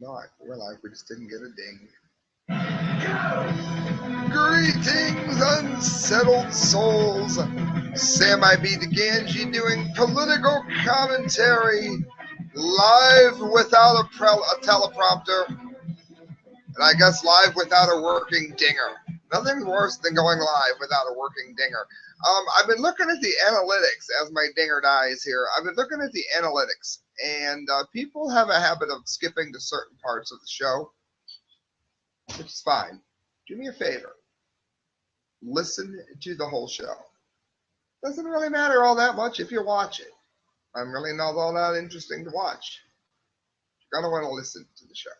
No, we're live. We just didn't get a ding. Greetings, unsettled souls. Sam I.B. the Gangi doing political commentary live without a teleprompter, and I guess live without a working dinger. Nothing's worse than going live without a working dinger. I've been looking at the analytics as my dinger dies here. I've been looking at the analytics, and people have a habit of skipping to certain parts of the show, which is fine. Do me a favor. Listen to the whole show. Doesn't really matter all that much if you watch it. I'm really not all that interesting to watch. You're going to want to listen to the show.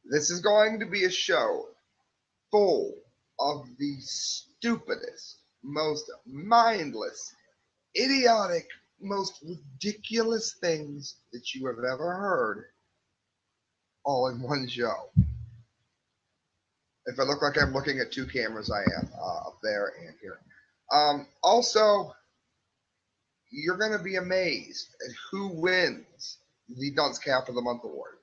This is going to be a show full of the stupidest, most mindless, idiotic, most ridiculous things that you have ever heard all in one show. If I look like I'm looking at two cameras, I am up there and here. Also, you're going to be amazed at who wins the Dunce Cap of the Month award.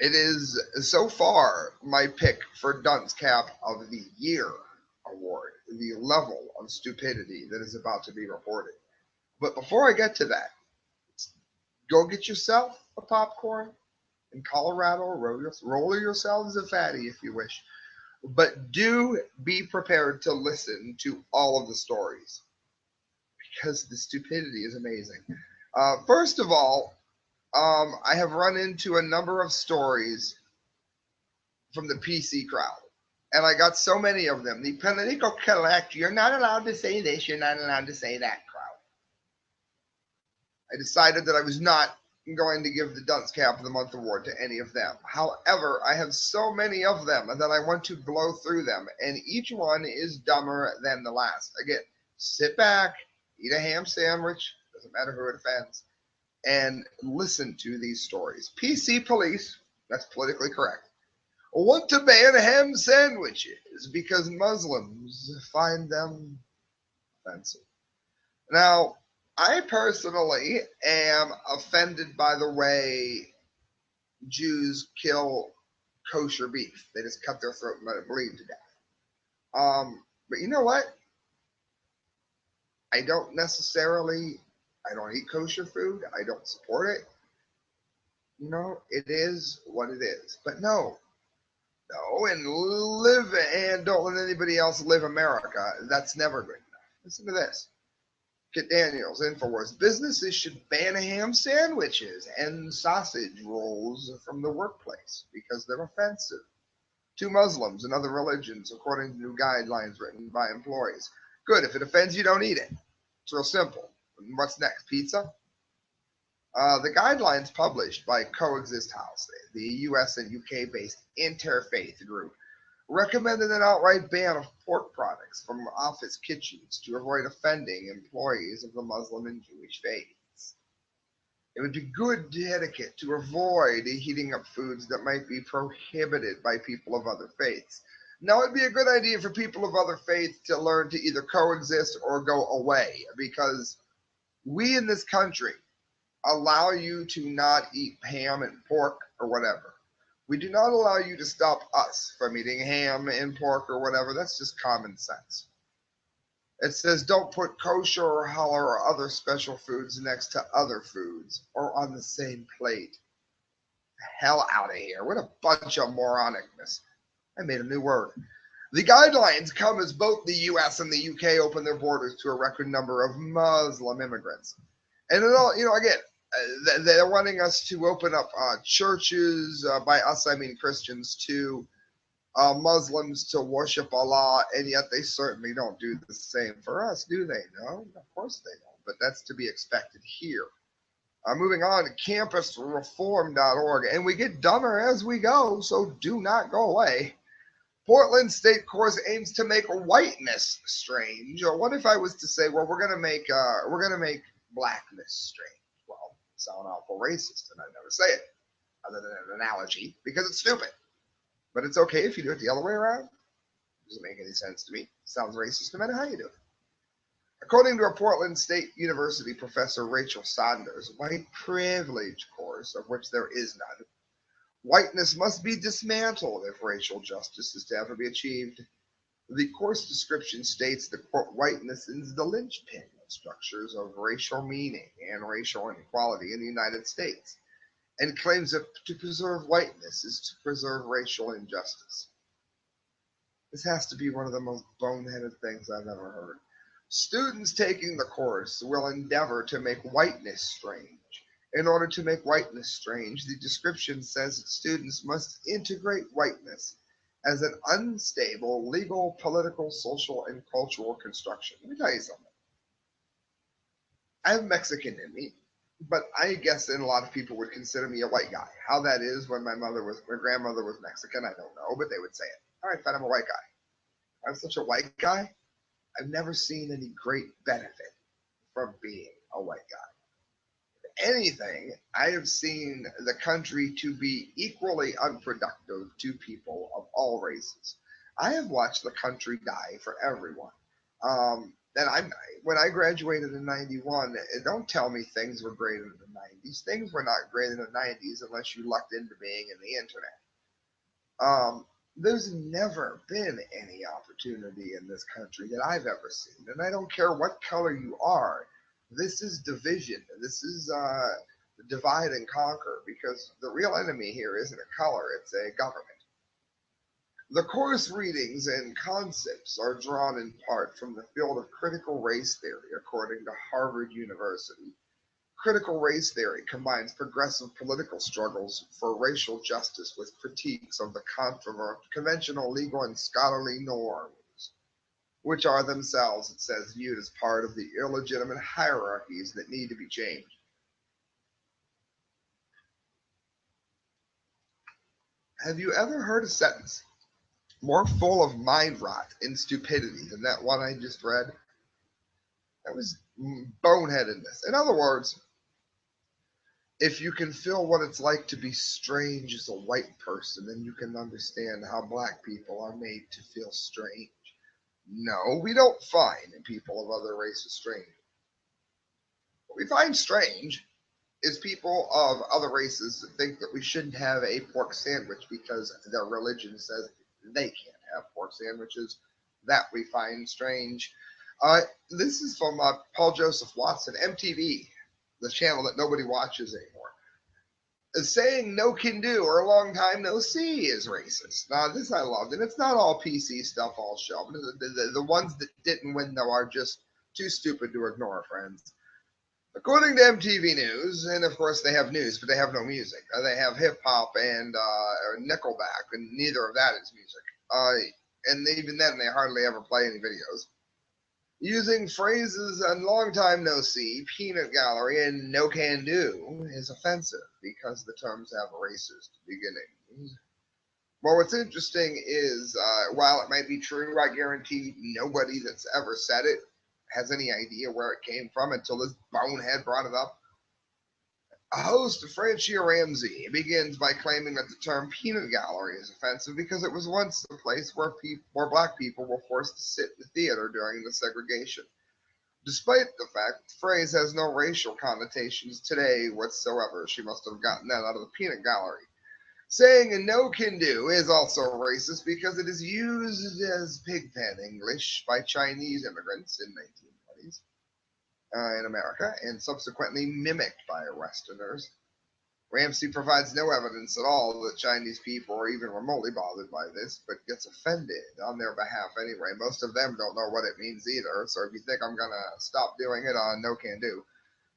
It is so far my pick for Dunce Cap of the Year award, the level of stupidity that is about to be reported. But before I get to that, go get yourself a popcorn in Colorado, roll yourselves a fatty if you wish. But do be prepared to listen to all of the stories because the stupidity is amazing. First of all, I have run into a number of stories from the PC crowd, and I got so many of them. The political collect, you're not allowed to say this, you're not allowed to say that crowd. I decided that I was not going to give the Dunce Cap of the Month award to any of them. However, I have so many of them that I want to blow through them, and each one is dumber than the last. Again, sit back, eat a ham sandwich, doesn't matter who it offends, and listen to these stories. PC police, that's politically correct, want to ban ham sandwiches because Muslims find them offensive. Now, I personally am offended by the way Jews kill kosher beef. They just cut their throat and let it bleed to death. But you know what? I don't eat kosher food. I don't support it. You know, it is what it is. But no, and don't let anybody else live America. That's never good enough. Listen to this. Kit Daniels, InfoWars. Businesses should ban ham sandwiches and sausage rolls from the workplace because they're offensive to Muslims and other religions, according to new guidelines written by employees. Good. If it offends you, don't eat it. It's real simple. And what's next? Pizza? The guidelines published by Coexist House, the US and UK based interfaith group, recommended an outright ban of pork products from office kitchens to avoid offending employees of the Muslim and Jewish faiths. It would be good etiquette to avoid heating up foods that might be prohibited by people of other faiths. Now, it'd be a good idea for people of other faiths to learn to either coexist or go away, because we in this country allow you to not eat ham and pork or whatever. We do not allow you to stop us from eating ham and pork or whatever. That's just common sense. It says don't put kosher or halal or other special foods next to other foods or on the same plate. The hell out of here. What a bunch of moronicness. I made a new word. The guidelines come as both the US and the UK open their borders to a record number of Muslim immigrants. And it all, again, they're wanting us to open up churches, by us I mean Christians, to Muslims to worship Allah, and yet they certainly don't do the same for us, do they? No, of course they don't, but that's to be expected here. Moving on to campusreform.org, and we get dumber as we go, so do not go away. Portland State course aims to make whiteness strange. Or what if I was to say, well, we're gonna make blackness strange? Well, sound awful racist, and I never say it other than an analogy because it's stupid. But it's okay if you do it the other way around. It doesn't make any sense to me. It sounds racist no matter how you do it. According to a Portland State University professor, Rachel Saunders' white privilege course, of which there is none, whiteness must be dismantled if racial justice is to ever be achieved. The course description states that, quote, whiteness is the linchpin of structures of racial meaning and racial inequality in the United States, and claims that to preserve whiteness is to preserve racial injustice. This has to be one of the most boneheaded things I've ever heard. Students taking the course will endeavor to make whiteness strange. In order to make whiteness strange, the description says that students must integrate whiteness as an unstable legal, political, social, and cultural construction. Let me tell you something. I'm Mexican in me, but I guess then a lot of people would consider me a white guy. How that is when my grandmother was Mexican, I don't know, but they would say it. All right, fine, I'm a white guy. I'm such a white guy. I've never seen any great benefit from being a white guy. If anything, I have seen the country to be equally unproductive to people of all races. I have watched the country die for everyone. And when I graduated in '91, don't tell me things were great in the '90s. Things were not great in the '90s unless you lucked into being in the internet. There's never been any opportunity in this country that I've ever seen, and I don't care what color you are. This is division. This is divide and conquer, because the real enemy here isn't a color; it's a government. The course readings and concepts are drawn in part from the field of critical race theory, according to Harvard University. Critical race theory combines progressive political struggles for racial justice with critiques of the conventional legal and scholarly norms, which are themselves, it says, viewed as part of the illegitimate hierarchies that need to be changed. Have you ever heard a sentence more full of mind rot and stupidity than that one I just read? That was boneheadedness. In other words, if you can feel what it's like to be strange as a white person, then you can understand how black people are made to feel strange. No, we don't find people of other races strange. What we find strange is people of other races that think that we shouldn't have a pork sandwich because their religion says they can't have pork sandwiches. That we find strange. This is from Paul Joseph Watson, MTV, the channel that nobody watches anymore. Saying no can do or a long time no see is racist. Now, this I loved, and it's not all PC stuff all show. The ones that didn't win, though, are just too stupid to ignore, friends. According to MTV News, and of course they have news, but they have no music. They have hip hop and Nickelback, and neither of that is music. And even then, they hardly ever play any videos. Using phrases and long time no see, peanut gallery, and no can do is offensive because the terms have racist beginnings. Well, what's interesting is, while it might be true, I guarantee nobody that's ever said it has any idea where it came from until this bonehead brought it up. A host, Francia Ramsey, begins by claiming that the term peanut gallery is offensive because it was once the place where black people were forced to sit in the theater during the segregation. Despite the fact the phrase has no racial connotations today whatsoever, she must have gotten that out of the peanut gallery. Saying a no can do is also racist because it is used as pigpen English by Chinese immigrants in 1920s in America and subsequently mimicked by Westerners. Ramsey provides no evidence at all that Chinese people are even remotely bothered by this, but gets offended on their behalf anyway. Most of them don't know what it means either, so if you think I'm going to stop doing it on no can do.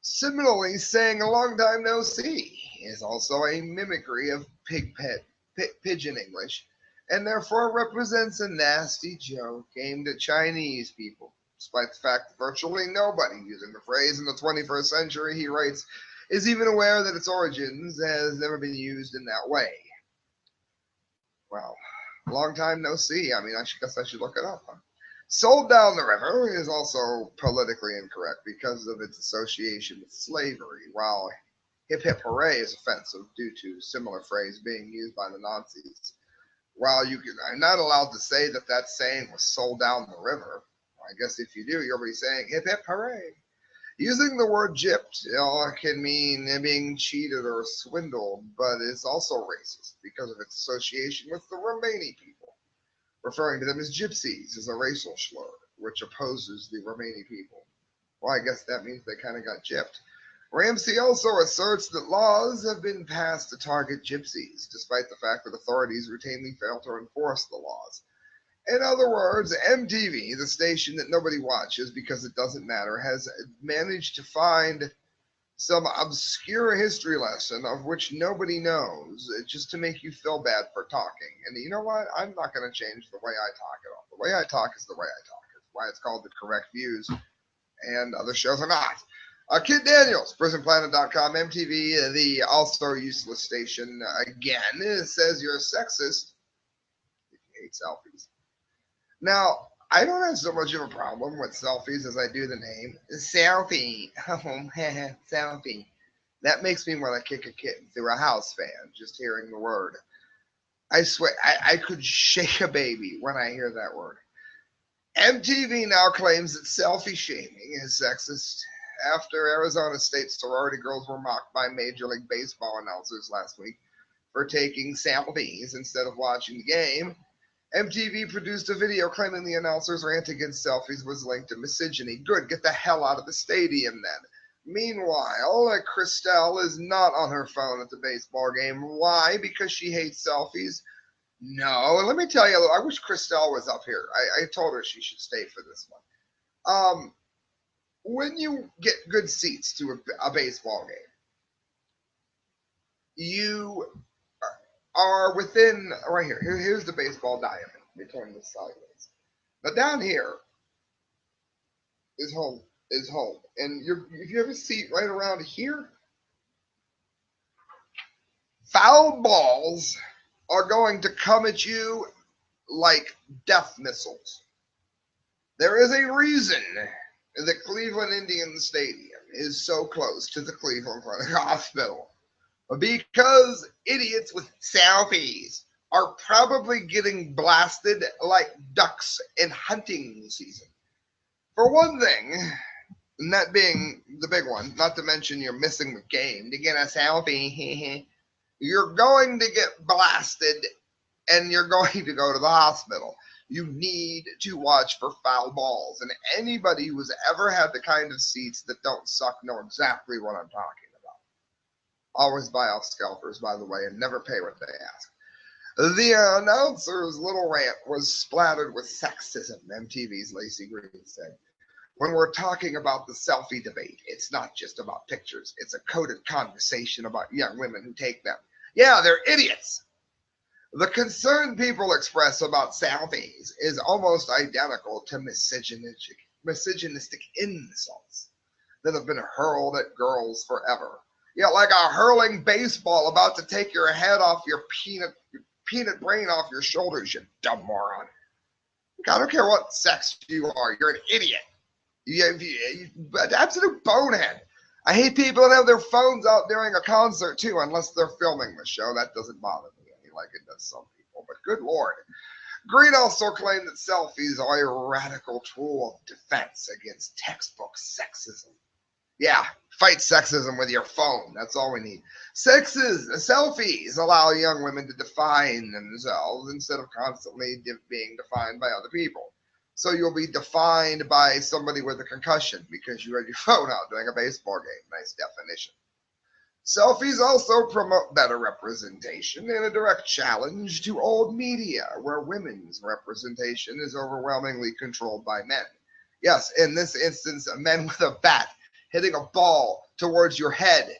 Similarly, saying a long time no see is also a mimicry of pidgin English, and therefore represents a nasty joke aimed at Chinese people. Despite the fact that virtually nobody using the phrase in the 21st century, he writes, is even aware that its origins has never been used in that way. Well, long time no see. I mean, I guess I should look it up. Huh? Sold down the river is also politically incorrect because of its association with slavery, while hip hip hooray is offensive due to similar phrase being used by the Nazis. While I'm not allowed to say that saying was sold down the river, I guess if you do, you'll be saying hip hip hooray. Using the word gypped can mean being cheated or swindled, but it's also racist because of its association with the Romani people. Referring to them as gypsies is a racial slur, which opposes the Romani people. Well, I guess that means they kind of got gypped. Ramsey also asserts that laws have been passed to target gypsies, despite the fact that authorities routinely fail to enforce the laws. In other words, MTV, the station that nobody watches because it doesn't matter, has managed to find some obscure history lesson of which nobody knows, just to make you feel bad for talking. And you know what? I'm not going to change the way I talk at all. The way I talk is the way I talk. It's why it's called The Correct Views, and other shows are not. Kid Daniels, PrisonPlanet.com, MTV, the also useless station, again, says you're sexist if you hate selfies. Now, I don't have so much of a problem with selfies as I do the name. Selfie. Oh, selfie. That makes me want to kick a kitten through a house fan, just hearing the word. I swear, I could shake a baby when I hear that word. MTV now claims that selfie shaming is sexist after Arizona State sorority girls were mocked by Major League Baseball announcers last week for taking selfies instead of watching the game. MTV produced a video claiming the announcers' rant against selfies was linked to misogyny. Good, get the hell out of the stadium then. Meanwhile, Christelle is not on her phone at the baseball game. Why? Because she hates selfies? No, let me tell you, I wish Christelle was up here. I told her she should stay for this one. When you get good seats to a baseball game, you are within, right here. Here's the baseball diamond. Let me turn this sideways. Now down here is home. And if you have a seat right around here, foul balls are going to come at you like death missiles. There is a reason the Cleveland Indians Stadium is so close to the Cleveland Clinic Hospital. Because idiots with selfies are probably getting blasted like ducks in hunting season. For one thing, and that being the big one, not to mention you're missing the game to get a selfie, you're going to get blasted and you're going to go to the hospital. You need to watch for foul balls. And anybody who's ever had the kind of seats that don't suck know exactly what I'm talking about. Always buy off scalpers, by the way, and never pay what they ask. The announcer's little rant was splattered with sexism, MTV's Lacey Green said. When we're talking about the selfie debate, it's not just about pictures. It's a coded conversation about young women who take them. Yeah, they're idiots. The concern people express about selfies is almost identical to misogynistic insults that have been hurled at girls forever. Yeah, like a hurling baseball about to take your head off your peanut brain off your shoulders, you dumb moron. I don't care what sex you are, you're an idiot. You're an absolute bonehead. I hate people that have their phones out during a concert too, unless they're filming the show. That doesn't bother me like it does some people, but good Lord. Green also claimed that selfies are a radical tool of defense against textbook sexism. Yeah, fight sexism with your phone. That's all we need. Selfies allow young women to define themselves instead of constantly being defined by other people. So you'll be defined by somebody with a concussion because you had your phone out during a baseball game. Nice definition. Selfies also promote better representation in a direct challenge to old media, where women's representation is overwhelmingly controlled by men. Yes, in this instance, men with a bat hitting a ball towards your head.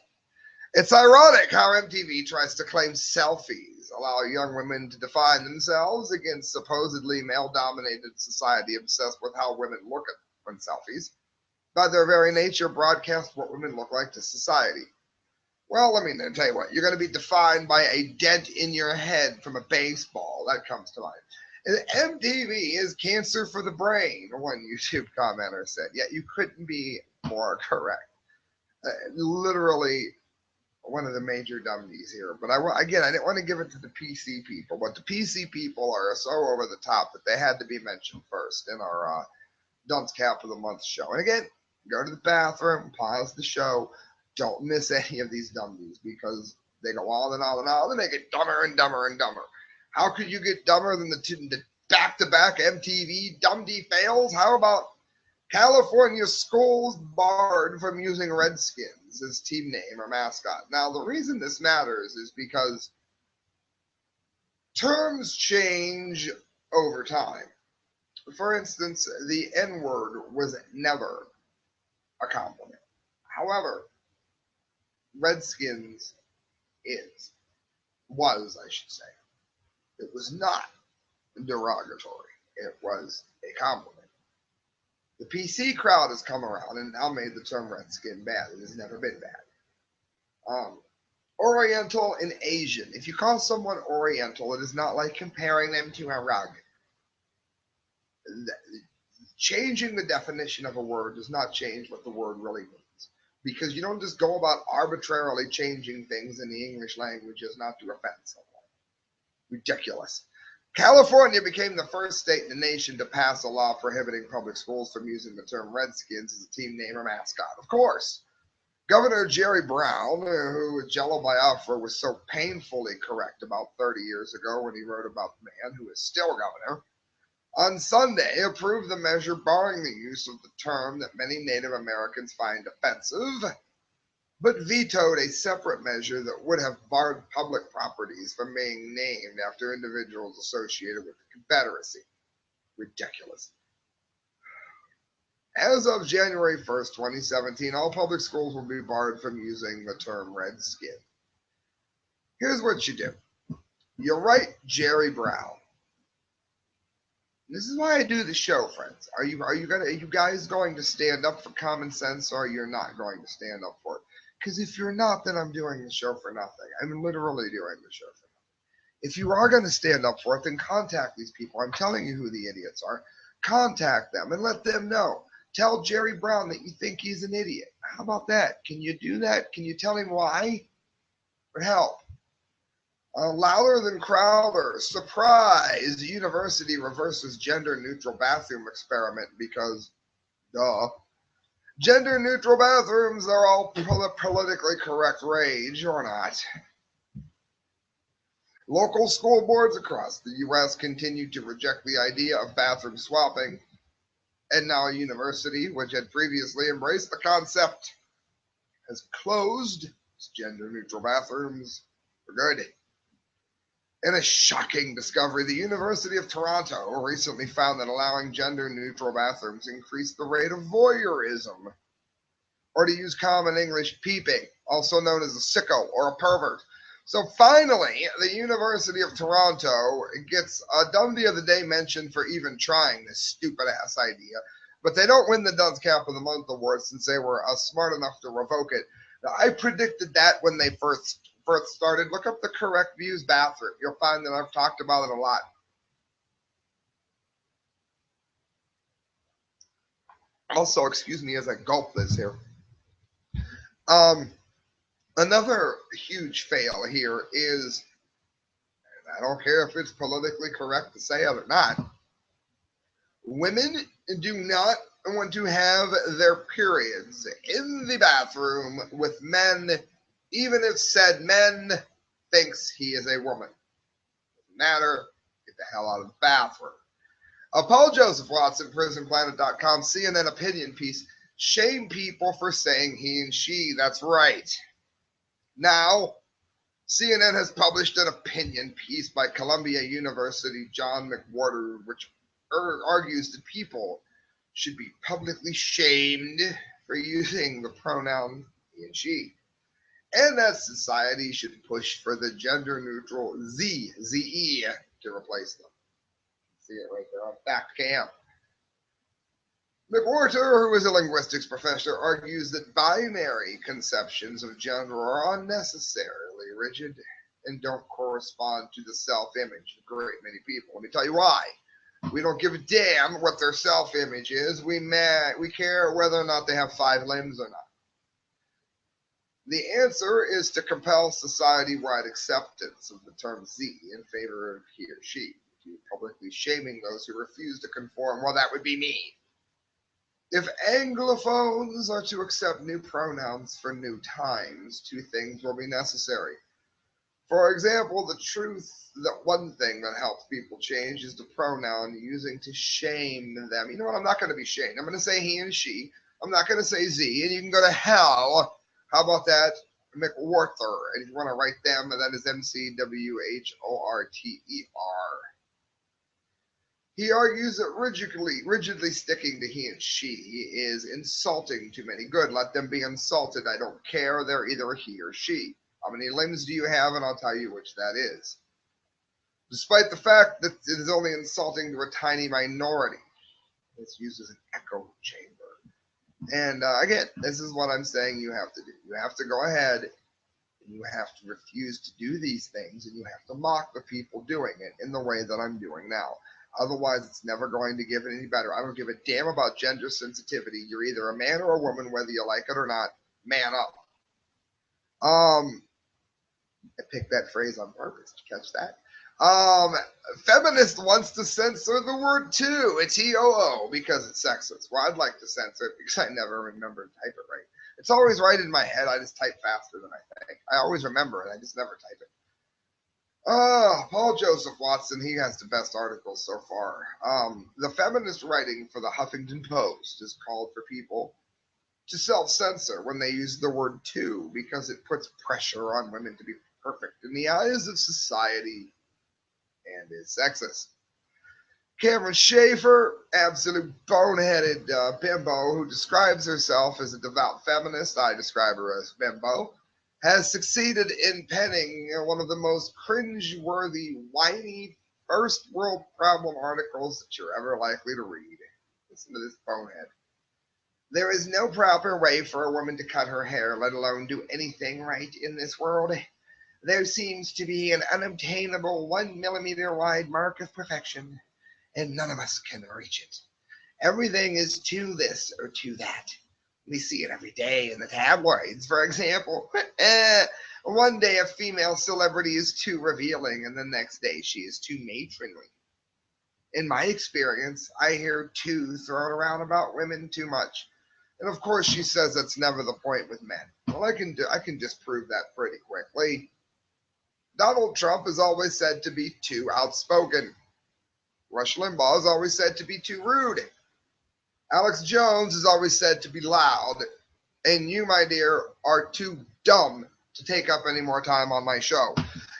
It's ironic how MTV tries to claim selfies allow young women to define themselves against supposedly male-dominated society obsessed with how women look at when selfies. By their very nature, broadcast what women look like to society. Well, let me tell you what, you're going to be defined by a dent in your head from a baseball. That comes to mind. And MTV is cancer for the brain, one YouTube commenter said. Yeah, you couldn't be more correct. Literally one of the major dummies here. But I didn't want to give it to the PC people. But the PC people are so over the top that they had to be mentioned first in our Dunce Cap of the Month show. And again, go to the bathroom, pause the show. Don't miss any of these dummies because they go on and on and on. They get dumber and dumber and dumber. How could you get dumber than the back-to-back MTV Dumdy fails? How about California schools barred from using Redskins as team name or mascot? Now, the reason this matters is because terms change over time. For instance, the N-word was never a compliment. However, Redskins was, I should say. It was not derogatory. It was a compliment. The PC crowd has come around and now made the term Redskin bad. It has never been bad. Oriental and Asian. If you call someone Oriental, it is not like comparing them to a rug. Changing the definition of a word does not change what the word really means. Because you don't just go about arbitrarily changing things in the English language as not to offend someone. Ridiculous. California became the first state in the nation to pass a law prohibiting public schools from using the term Redskins as a team name or mascot. Of course, Governor Jerry Brown, who Jello Biafra was so painfully correct about 30 years ago when he wrote about the man who is still governor, on Sunday approved the measure barring the use of the term that many Native Americans find offensive, but vetoed a separate measure that would have barred public properties from being named after individuals associated with the Confederacy. Ridiculous. As of January 1st, 2017, all public schools will be barred from using the term Redskin. Here's what you do. You write Jerry Brown. This is why I do the show, friends. Are you guys going to stand up for common sense, or you're not going to stand up for it? Because if you're not, then I'm doing the show for nothing. I'm literally doing the show for nothing. If you are going to stand up for it, then contact these people. I'm telling you who the idiots are. Contact them and let them know. Tell Jerry Brown that you think he's an idiot. How about that? Can you do that? Can you tell him why? Or help? Louder than Crowder. Surprise! The university reverses gender-neutral bathroom experiment because, duh. Gender-neutral bathrooms are all politically correct rage, or not. Local school boards across the U.S. continue to reject the idea of bathroom swapping, and now a university, which had previously embraced the concept, has closed its gender-neutral bathrooms for good. In a shocking discovery, the University of Toronto recently found that allowing gender-neutral bathrooms increased the rate of voyeurism, or to use common English, peeping, also known as a sicko or a pervert. So finally, the University of Toronto gets a Dundee of the Day mention for even trying this stupid-ass idea, but they don't win the Dunce Cap of the Month award since they were smart enough to revoke it. Now, I predicted that when they first started. Look up the Correct Views bathroom. You'll find that I've talked about it a lot. Also, excuse me as I gulp this here. Another huge fail here is, and I don't care if it's politically correct to say it or not, women do not want to have their periods in the bathroom with men, even if said men thinks he is a woman. Doesn't matter. Get the hell out of the bathroom. Paul Joseph Watson, PrisonPlanet.com, CNN opinion piece. Shame people for saying he and she. That's right. Now, CNN has published an opinion piece by Columbia University John McWhorter, which argues that people should be publicly shamed for using the pronoun he and she, and that society should push for the gender-neutral ze, to replace them. See it right there on Fact Camp. McWhorter, who is a linguistics professor, argues that binary conceptions of gender are unnecessarily rigid and don't correspond to the self-image of a great many people. Let me tell you why. We don't give a damn what their self-image is. We care whether or not they have 5 limbs or not. The answer is to compel society-wide acceptance of the term Z in favor of he or she. Publicly shaming those who refuse to conform, well, that would be me. If Anglophones are to accept new pronouns for new times, two things will be necessary. For example, the truth that one thing that helps people change is the pronoun using to shame them. You know what? I'm not going to be shamed. I'm going to say he and she. I'm not going to say Z, and you can go to hell. How about that? McWhorter. And if you want to write them, that is McWhorter. He argues that rigidly sticking to he and she is insulting to many. Good, let them be insulted. I don't care. They're either he or she. How many limbs do you have? And I'll tell you which that is. Despite the fact that it is only insulting to a tiny minority. It's used as an echo chamber. And again, this is what I'm saying you have to do. You have to go ahead and you have to refuse to do these things, and you have to mock the people doing it in the way that I'm doing now. Otherwise, it's never going to get any better. I don't give a damn about gender sensitivity. You're either a man or a woman, whether you like it or not. Man up. I picked that phrase on purpose. Did you catch that? Feminist wants to censor the word too. It's T-O-O because it's sexist. Well, I'd like to censor it because I never remember to type it right. It's always right in my head. I just type faster than I think. I always remember it. I just never type it. Paul Joseph Watson, he has the best articles so far. The feminist writing for the Huffington Post is called for people to self-censor when they use the word too because it puts pressure on women to be perfect in the eyes of society and is sexist. Cameron Schaefer, absolute boneheaded bimbo who describes herself as a devout feminist, I describe her as bimbo, has succeeded in penning one of the most cringe-worthy, whiny, first world problem articles that you're ever likely to read. Listen to this bonehead. There is no proper way for a woman to cut her hair, let alone do anything right in this world. There seems to be an unobtainable 1 millimeter wide mark of perfection, and none of us can reach it. Everything is to this or to that. We see it every day in the tabloids, for example. One day a female celebrity is too revealing, and the next day she is too matronly. In my experience, I hear too thrown around about women too much. And of course she says that's never the point with men. Well, I can disprove that pretty quickly. Donald Trump is always said to be too outspoken. Rush Limbaugh is always said to be too rude. Alex Jones is always said to be loud. And you, my dear, are too dumb to take up any more time on my show.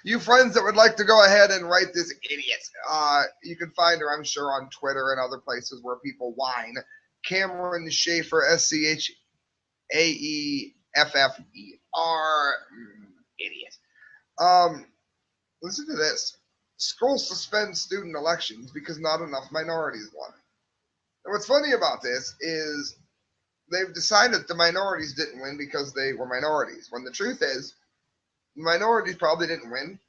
You friends that would like to go ahead and write this idiot, you can find her, I'm sure, on Twitter and other places where people whine. Cameron Schaefer, Schaeffer, idiot. Listen to this. School suspends student elections because not enough minorities won. And what's funny about this is they've decided the minorities didn't win because they were minorities, when the truth is the minorities probably didn't win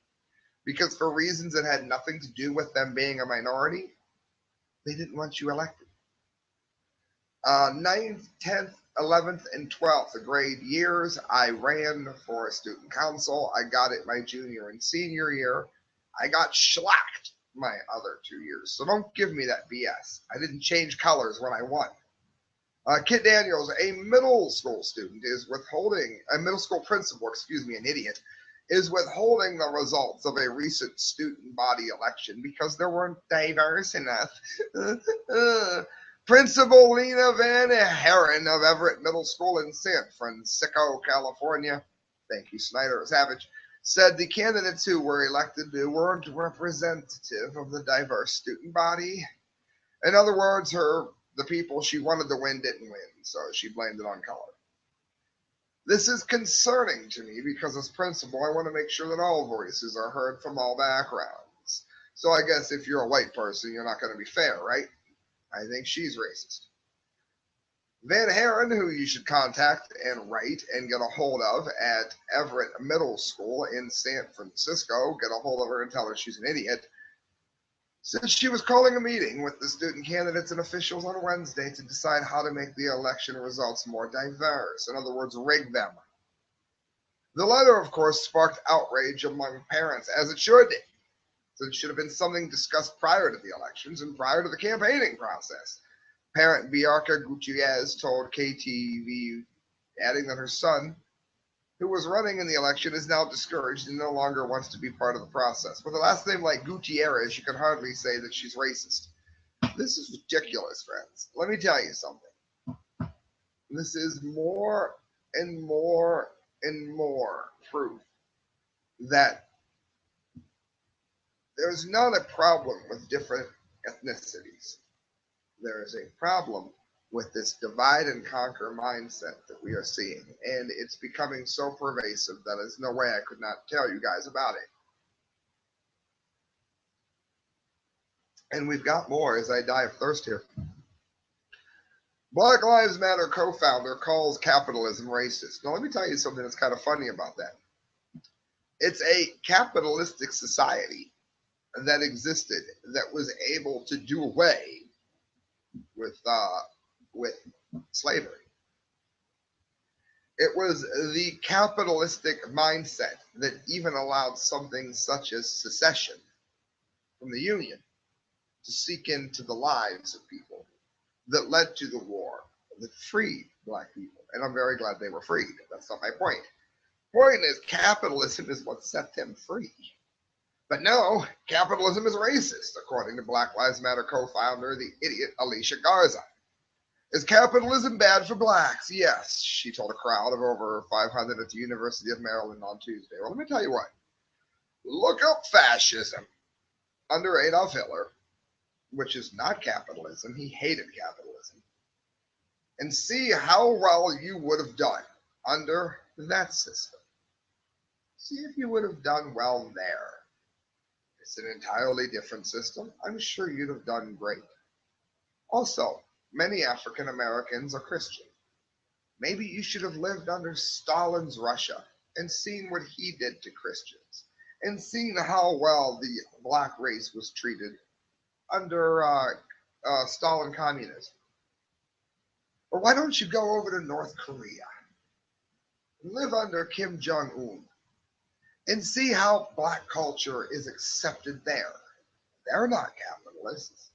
because for reasons that had nothing to do with them being a minority, they didn't want you elected. 9th, 10th, 11th, and 12th grade years, I ran for student council. I got it my junior and senior year. I got shellacked my other 2 years. So don't give me that BS. I didn't change colors when I won. Kit Daniels, a middle school student, is withholding, a middle school principal, an idiot, is withholding the results of a recent student body election because there weren't diverse enough. Principal Lena Van Herren of Everett Middle School in San Francisco, California, thank you, Snyder Savage, said the candidates who were elected weren't representative of the diverse student body. In other words, the people she wanted to win didn't win, so she blamed it on color. This is concerning to me because as principal, I want to make sure that all voices are heard from all backgrounds. So I guess if you're a white person, you're not going to be fair, right? I think she's racist. Van Herren, who you should contact and write and get a hold of at Everett Middle School in San Francisco, get a hold of her and tell her she's an idiot, said she was calling a meeting with the student candidates and officials on Wednesday to decide how to make the election results more diverse. In other words, rig them. The letter, of course, sparked outrage among parents, as it should. So it should have been something discussed prior to the elections and prior to the campaigning process. Parent Bianca Gutierrez told KTV, adding that her son, who was running in the election, is now discouraged and no longer wants to be part of the process. With a last name like Gutierrez, you can hardly say that she's racist. This is ridiculous, friends. Let me tell you something. This is more and more and more proof that there's not a problem with different ethnicities. There is a problem with this divide and conquer mindset that we are seeing. And it's becoming so pervasive that there's no way I could not tell you guys about it. And we've got more as I die of thirst here. Black Lives Matter co-founder calls capitalism racist. Now, let me tell you something that's kind of funny about that. It's a capitalistic society that existed that was able to do away with slavery. It was the capitalistic mindset that even allowed something such as secession from the Union to seep into the lives of people that led to the war that freed black people. And I'm very glad they were freed. That's not my point. Point is, capitalism is what set them free. But no, capitalism is racist, according to Black Lives Matter co-founder, the idiot Alicia Garza. Is capitalism bad for blacks? Yes, she told a crowd of over 500 at the University of Maryland on Tuesday. Well, let me tell you what. Look up fascism under Adolf Hitler, which is not capitalism. He hated capitalism. And see how well you would have done under that system. See if you would have done well there. It's an entirely different system. I'm sure you'd have done great. Also, many African Americans are Christian. Maybe you should have lived under Stalin's Russia and seen what he did to Christians and seen how well the black race was treated under Stalin communism. Or why don't you go over to North Korea and live under Kim Jong-un and see how black culture is accepted there? They're not capitalists.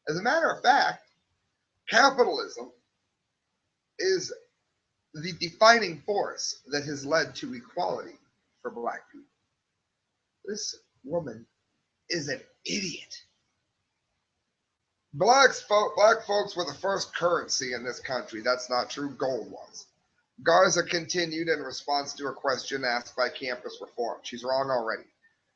As a matter of fact, capitalism is the defining force that has led to equality for black people. This woman is an idiot. Black folks were the first currency in this country. That's not true. Gold was. Garza continued in response to a question asked by Campus Reform. She's wrong already.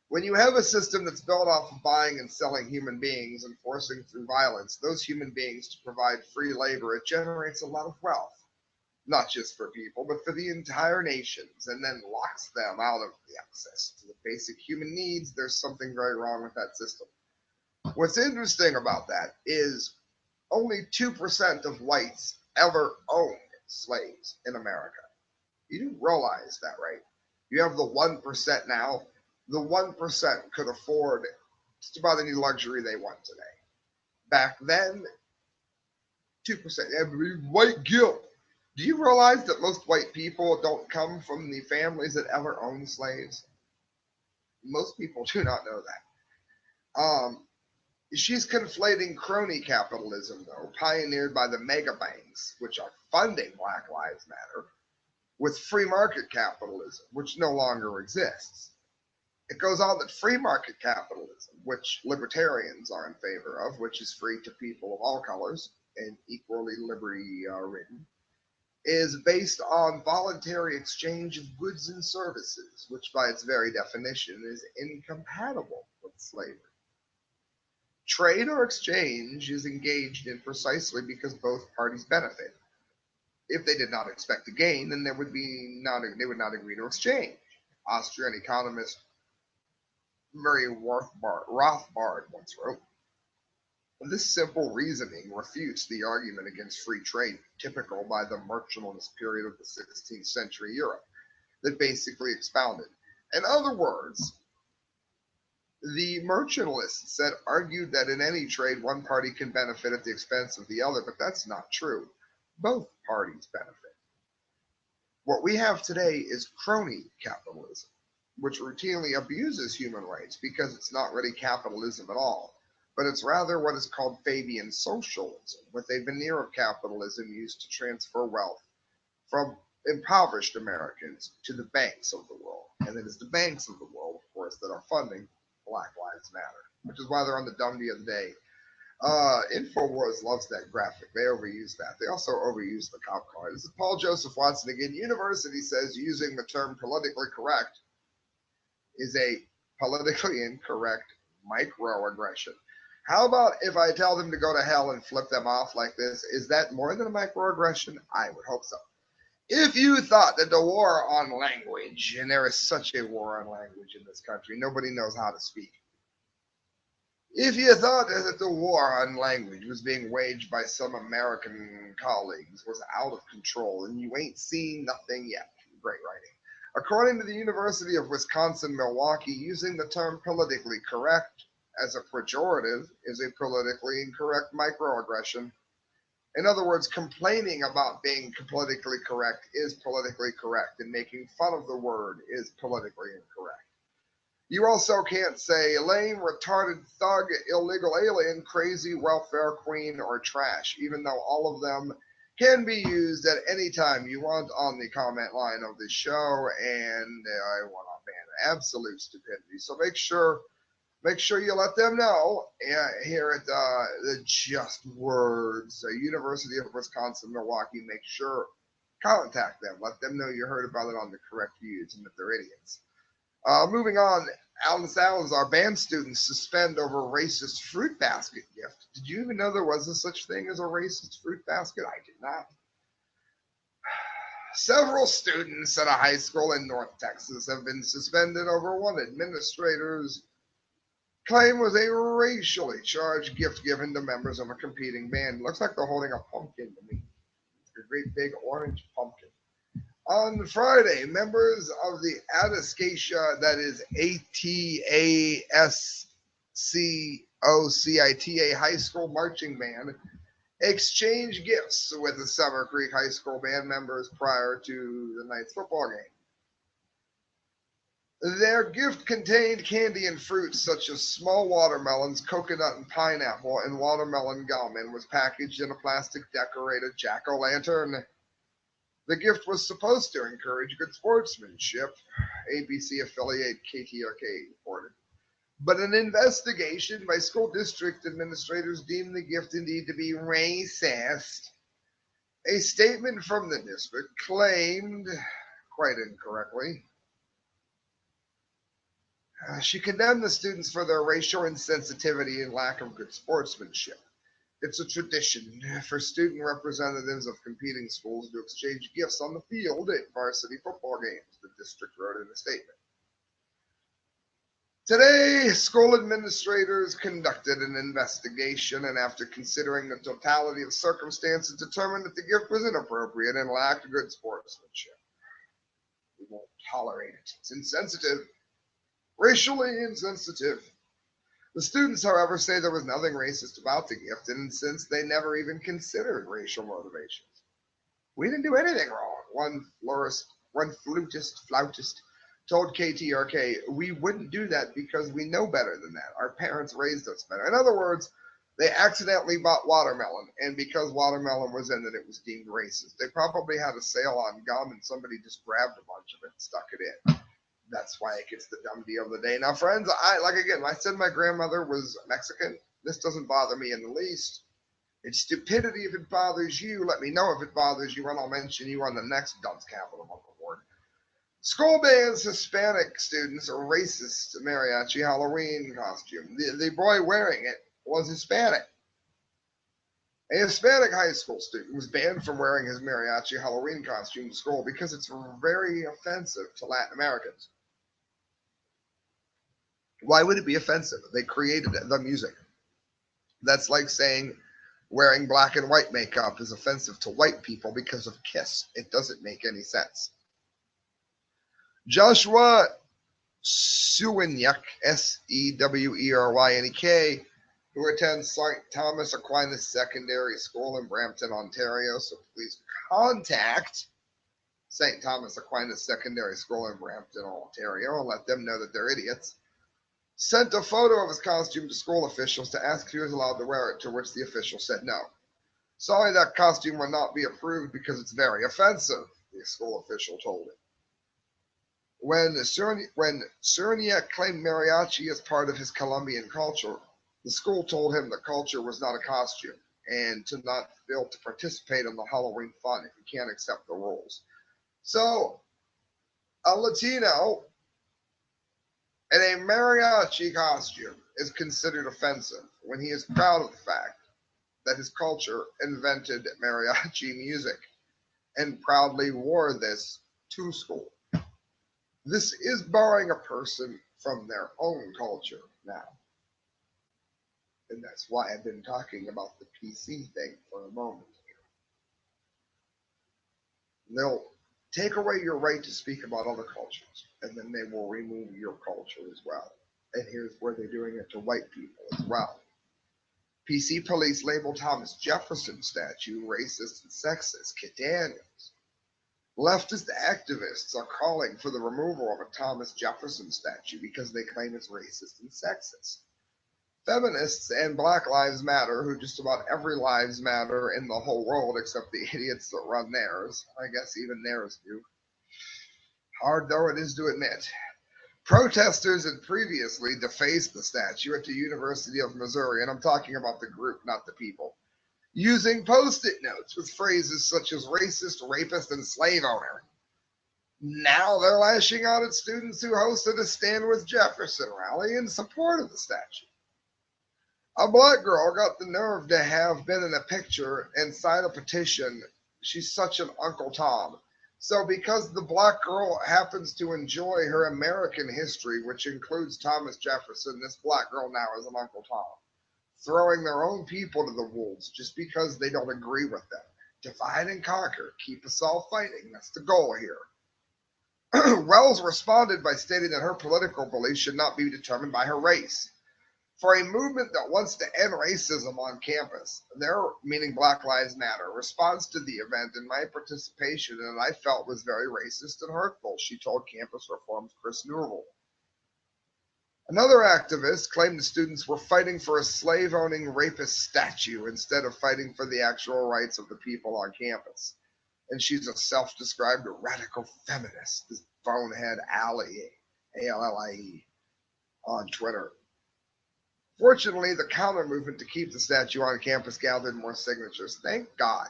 When you have a system that's built off of buying and selling human beings and forcing through violence those human beings to provide free labor, it generates a lot of wealth, not just for people, but for the entire nations, and then locks them out of the access to the basic human needs. There's something very wrong with that system. What's interesting about that is only 2% of whites ever owned slaves in America. You do realize that, right? You have the 1% now. The 1% could afford just about any luxury they want today. Back then, 2%. Every white guilt. Do you realize that most white people don't come from the families that ever owned slaves? Most people do not know that. She's conflating crony capitalism, though, pioneered by the mega banks, which are funding Black Lives Matter, with free market capitalism, which no longer exists. It goes on that free market capitalism, which libertarians are in favor of, which is free to people of all colors and equally liberty-ridden, is based on voluntary exchange of goods and services, which by its very definition is incompatible with slavery. Trade or exchange is engaged in precisely because both parties benefit. If they did not expect to gain, then they would not agree to exchange. Austrian economist Murray Rothbard once wrote, this simple reasoning refutes the argument against free trade typical by the mercantilist period of the 16th century Europe that basically expounded. In other words, the mercantilists argued that in any trade, one party can benefit at the expense of the other, but that's not true. Both parties benefit. What we have today is crony capitalism, which routinely abuses human rights because it's not really capitalism at all, but it's rather what is called Fabian socialism, with a veneer of capitalism used to transfer wealth from impoverished Americans to the banks of the world. And it is the banks of the world, of course, that are funding Black Lives Matter, which is why they're on the Dumdy of the day. InfoWars loves that graphic. They overuse that. They also overuse the cop car. This is Paul Joseph Watson again. University says using the term politically correct is a politically incorrect microaggression. How about if I tell them to go to hell and flip them off like this? Is that more than a microaggression? I would hope so. If you thought that the war on language, and there is such a war on language in this country, nobody knows how to speak. If you thought that the war on language was being waged by some American colleagues was out of control, and you ain't seen nothing yet. Great writing. According to the University of Wisconsin-Milwaukee, using the term politically correct as a pejorative is a politically incorrect microaggression. In other words, complaining about being politically correct is politically correct, and making fun of the word is politically incorrect. You also can't say lame, retarded, thug, illegal alien, crazy, welfare queen, or trash, even though all of them can be used at any time you want on the comment line of the show, and I want to ban absolute stupidity. So make sure you let them know here at the Just Words, University of Wisconsin-Milwaukee. Make sure, contact them. Let them know you heard about it on the correct views and that they're idiots. Moving on, Alan Salazar, band students suspend over racist fruit basket gift. Did you even know there was a such thing as a racist fruit basket? I did not. Several students at a high school in North Texas have been suspended over one administrator's claim was a racially charged gift given to members of a competing band. Looks like they're holding a pumpkin to me. A great big orange pumpkin. On Friday, members of the Atascocita, that is ATASCOCITA High School Marching Band, exchanged gifts with the Summer Creek High School band members prior to the night's football game. Their gift contained candy and fruits such as small watermelons, coconut and pineapple, and watermelon gum, and was packaged in a plastic decorated jack-o'-lantern. The gift was supposed to encourage good sportsmanship, ABC affiliate KTRK reported. But an investigation by school district administrators deemed the gift indeed to be racist. A statement from the district claimed, quite incorrectly, she condemned the students for their racial insensitivity and lack of good sportsmanship. It's a tradition for student representatives of competing schools to exchange gifts on the field at varsity football games, the district wrote in a statement. Today, school administrators conducted an investigation and after considering the totality of circumstances determined that the gift was inappropriate and lacked good sportsmanship. We won't tolerate it. It's insensitive. Racially insensitive. The students, however, say there was nothing racist about the gift, and since they never even considered racial motivations. We didn't do anything wrong, one flautist told KTRK. We wouldn't do that because we know better than that. Our parents raised us better. In other words, they accidentally bought watermelon, and because watermelon was in it, it was deemed racist. They probably had a sale on gum, and somebody just grabbed a bunch of it and stuck it in. That's why it gets the dumb deal of the day. Now, friends, I said my grandmother was Mexican. This doesn't bother me in the least. It's stupidity if it bothers you. Let me know if it bothers you, and I'll mention you on the next Dunce Capitalism Award. School band's Hispanic students are racist mariachi Halloween costume. The boy wearing it was Hispanic. A Hispanic high school student was banned from wearing his mariachi Halloween costume to school because it's very offensive to Latin Americans. Why would it be offensive? They created the music. That's like saying wearing black and white makeup is offensive to white people because of Kiss. It doesn't make any sense. Joshua Sewernyk, Sewernyk, who attends St. Thomas Aquinas Secondary School in Brampton, Ontario. So please contact St. Thomas Aquinas Secondary School in Brampton, Ontario, and let them know that they're idiots. sent a photo of his costume to school officials to ask if he was allowed to wear it, to which the official said no. Sorry, that costume will not be approved because it's very offensive, the school official told him. When Cernia claimed mariachi as part of his Colombian culture, the school told him that culture was not a costume and to not fail to participate in the Halloween fun if you can't accept the rules. So, a Latino in a mariachi costume is considered offensive when he is proud of the fact that his culture invented mariachi music and proudly wore this to school. This is barring a person from their own culture now. And that's why I've been talking about the PC thing for a moment here. They'll take away your right to speak about other cultures, and then they will remove your culture as well. And here's where they're doing it to white people as well. PC police labeled Thomas Jefferson statue racist and sexist. Kit Daniels. Leftist activists are calling for the removal of a Thomas Jefferson statue because they claim it's racist and sexist. Feminists and Black Lives Matter, who just about every lives matter in the whole world except the idiots that run theirs, I guess even theirs do. Hard though it is to admit. Protesters had previously defaced the statue at the University of Missouri, and I'm talking about the group, not the people, using post-it notes with phrases such as racist, rapist, and slave owner. Now they're lashing out at students who hosted a Stand with Jefferson rally in support of the statue. A black girl got the nerve to have been in a picture and sign a petition. She's such an Uncle Tom. So because the black girl happens to enjoy her American history, which includes Thomas Jefferson, this black girl now is an Uncle Tom, throwing their own people to the wolves just because they don't agree with them. Divide and conquer. Keep us all fighting. That's the goal here. Wells responded by stating that her political beliefs should not be determined by her race. For a movement that wants to end racism on campus, their, meaning Black Lives Matter, response to the event and my participation in it I felt was very racist and hurtful, she told Campus Reform's Chris Newell. Another activist claimed the students were fighting for a slave-owning rapist statue instead of fighting for the actual rights of the people on campus. And she's a self-described radical feminist, this bonehead Allie, A-L-L-I-E, on Twitter. Fortunately, the counter-movement to keep the statue on campus gathered more signatures. Thank God.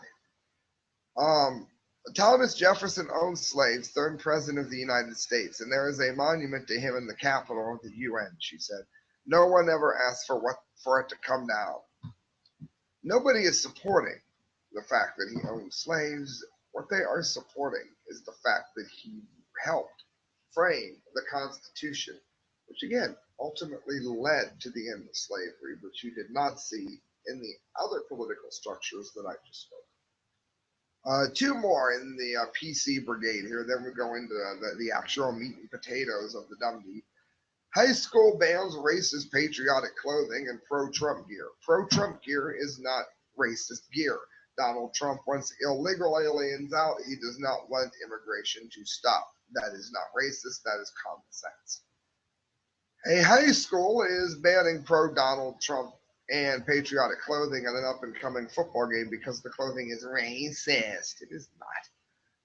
Thomas Jefferson owned slaves, third president of the United States, and there is a monument to him in the Capitol of the UN, she said. No one ever asked for it to come down. Nobody is supporting the fact that he owned slaves. What they are supporting is the fact that he helped frame the Constitution, which again ultimately led to the end of slavery, but you did not see in the other political structures that I just spoke. Two more in the PC brigade here, then we go into the actual meat and potatoes of the dumb deed. High school bans racist patriotic clothing and pro-Trump gear. Pro-Trump gear is not racist gear. Donald Trump wants illegal aliens out. He does not want immigration to stop. That is not racist. That is common sense. A high school is banning pro-Donald Trump and patriotic clothing at an up-and-coming football game because the clothing is racist. It is not.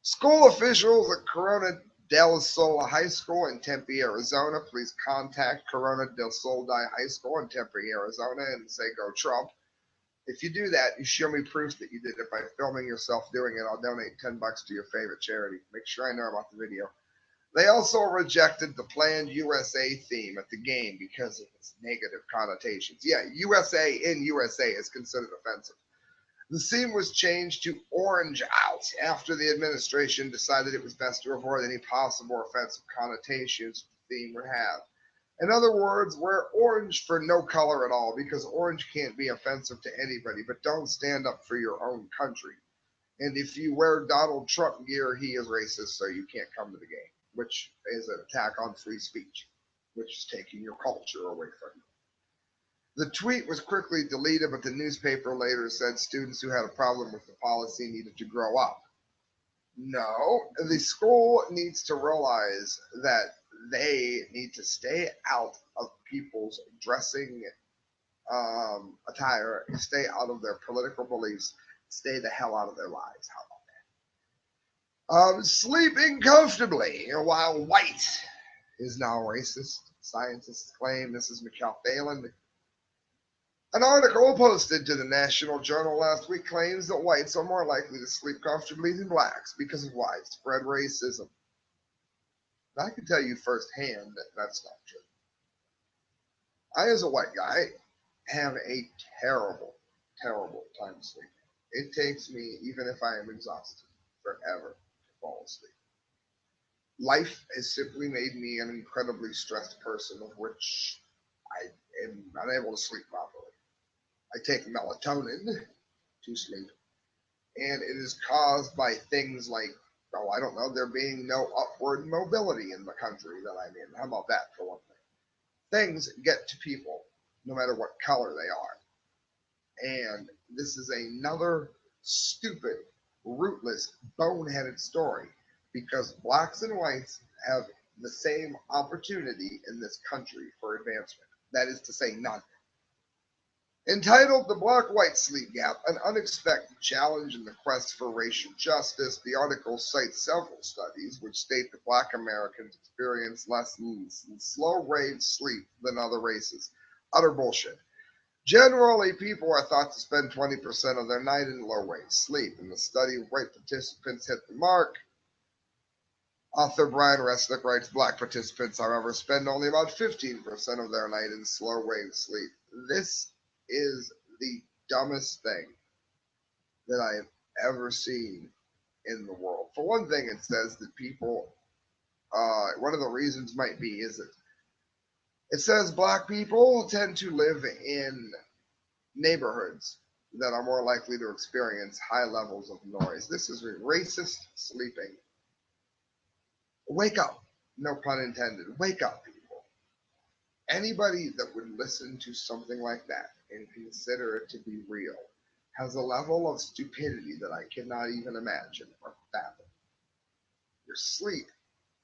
School officials at Corona del Sol High School in Tempe, Arizona, please contact Corona del Sol High School in Tempe, Arizona, and say go Trump. If you do that, you show me proof that you did it by filming yourself doing it. I'll donate $10 to your favorite charity. Make sure I know about the video. They also rejected the planned USA theme at the game because of its negative connotations. Yeah, USA in USA is considered offensive. The theme was changed to orange out after the administration decided it was best to avoid any possible offensive connotations the theme would have. In other words, wear orange for no color at all because orange can't be offensive to anybody, but don't stand up for your own country. And if you wear Donald Trump gear, he is racist, so you can't come to the game, which is an attack on free speech, which is taking your culture away from you. The tweet was quickly deleted, but the newspaper later said students who had a problem with the policy needed to grow up. No, the school needs to realize that they need to stay out of people's dressing attire, stay out of their political beliefs, stay the hell out of their lives. How about that? Sleeping comfortably while white is now racist. Scientists claim. This is Michelle Phelan. An article posted to the National Journal last week claims that whites are more likely to sleep comfortably than blacks because of widespread racism. I can tell you firsthand that that's not true. I, as a white guy, have a terrible, terrible time sleeping. It takes me, even if I am exhausted, forever to fall asleep. Life has simply made me an incredibly stressed person, of which I am unable to sleep properly. I take melatonin to sleep, and it is caused by things like, oh, I don't know, there being no upward mobility in the country that I'm in. How about that for one thing? Things get to people, no matter what color they are. And this is another stupid, rootless, boneheaded story, because blacks and whites have the same opportunity in this country for advancement. That is to say, none. Entitled The Black-White Sleep Gap, An Unexpected Challenge in the Quest for Racial Justice, the article cites several studies which state that black Americans experience less slow-wave sleep than other races. Utter bullshit. Generally, people are thought to spend 20% of their night in low-wave sleep. In the study, white participants hit the mark. Author Brian Resnick writes, black participants, however, spend only about 15% of their night in slow-wave sleep. This is the dumbest thing that I have ever seen in the world. For one thing, it says that people, one of the reasons might be is that it says black people tend to live in neighborhoods that are more likely to experience high levels of noise. This is racist sleeping. Wake up. No pun intended. Wake up, people. Anybody that would listen to something like that and consider it to be real has a level of stupidity that I cannot even imagine or fathom. Your sleep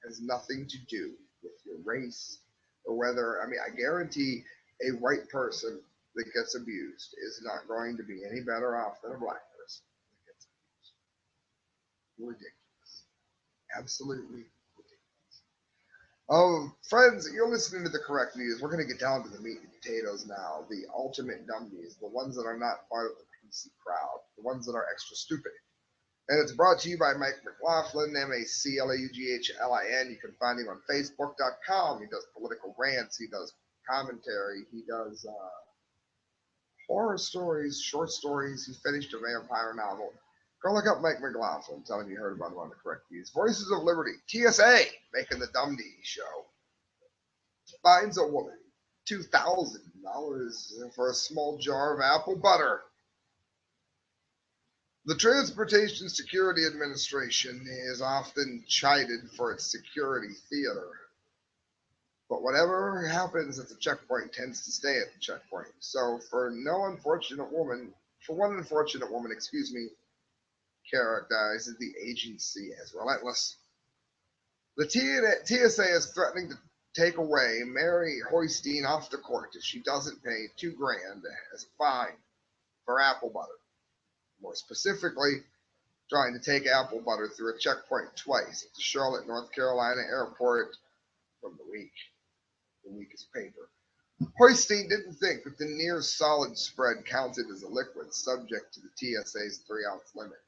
has nothing to do with your race or whether, I guarantee a white person that gets abused is not going to be any better off than a black person that gets abused. Ridiculous. Absolutely ridiculous. Oh, friends, you're listening to the correct news. We're going to get down to the meat and potatoes now. The ultimate dummies, the ones that are not part of the PC crowd, the ones that are extra stupid. And it's brought to you by Mike McLaughlin, MacLauglin. You can find him on Facebook.com. He does political rants. He does commentary. He does horror stories, short stories. He finished a vampire novel. Go look up Mike McLaughlin. Tell him you heard about him on the correct news. Voices of Liberty, TSA, making the Dumdy show. Finds a woman $2,000 for a small jar of apple butter. The Transportation Security Administration is often chided for its security theater. But whatever happens at the checkpoint tends to stay at the checkpoint. So for one unfortunate woman, characterizes the agency as relentless. The TSA is threatening to take away Mary Hoystein off the court if she doesn't pay $2,000 as a fine for apple butter. More specifically, trying to take apple butter through a checkpoint twice at the Charlotte, North Carolina airport from the week. The week is paper. Hoystein didn't think that the near solid spread counted as a liquid subject to the TSA's 3-ounce limit.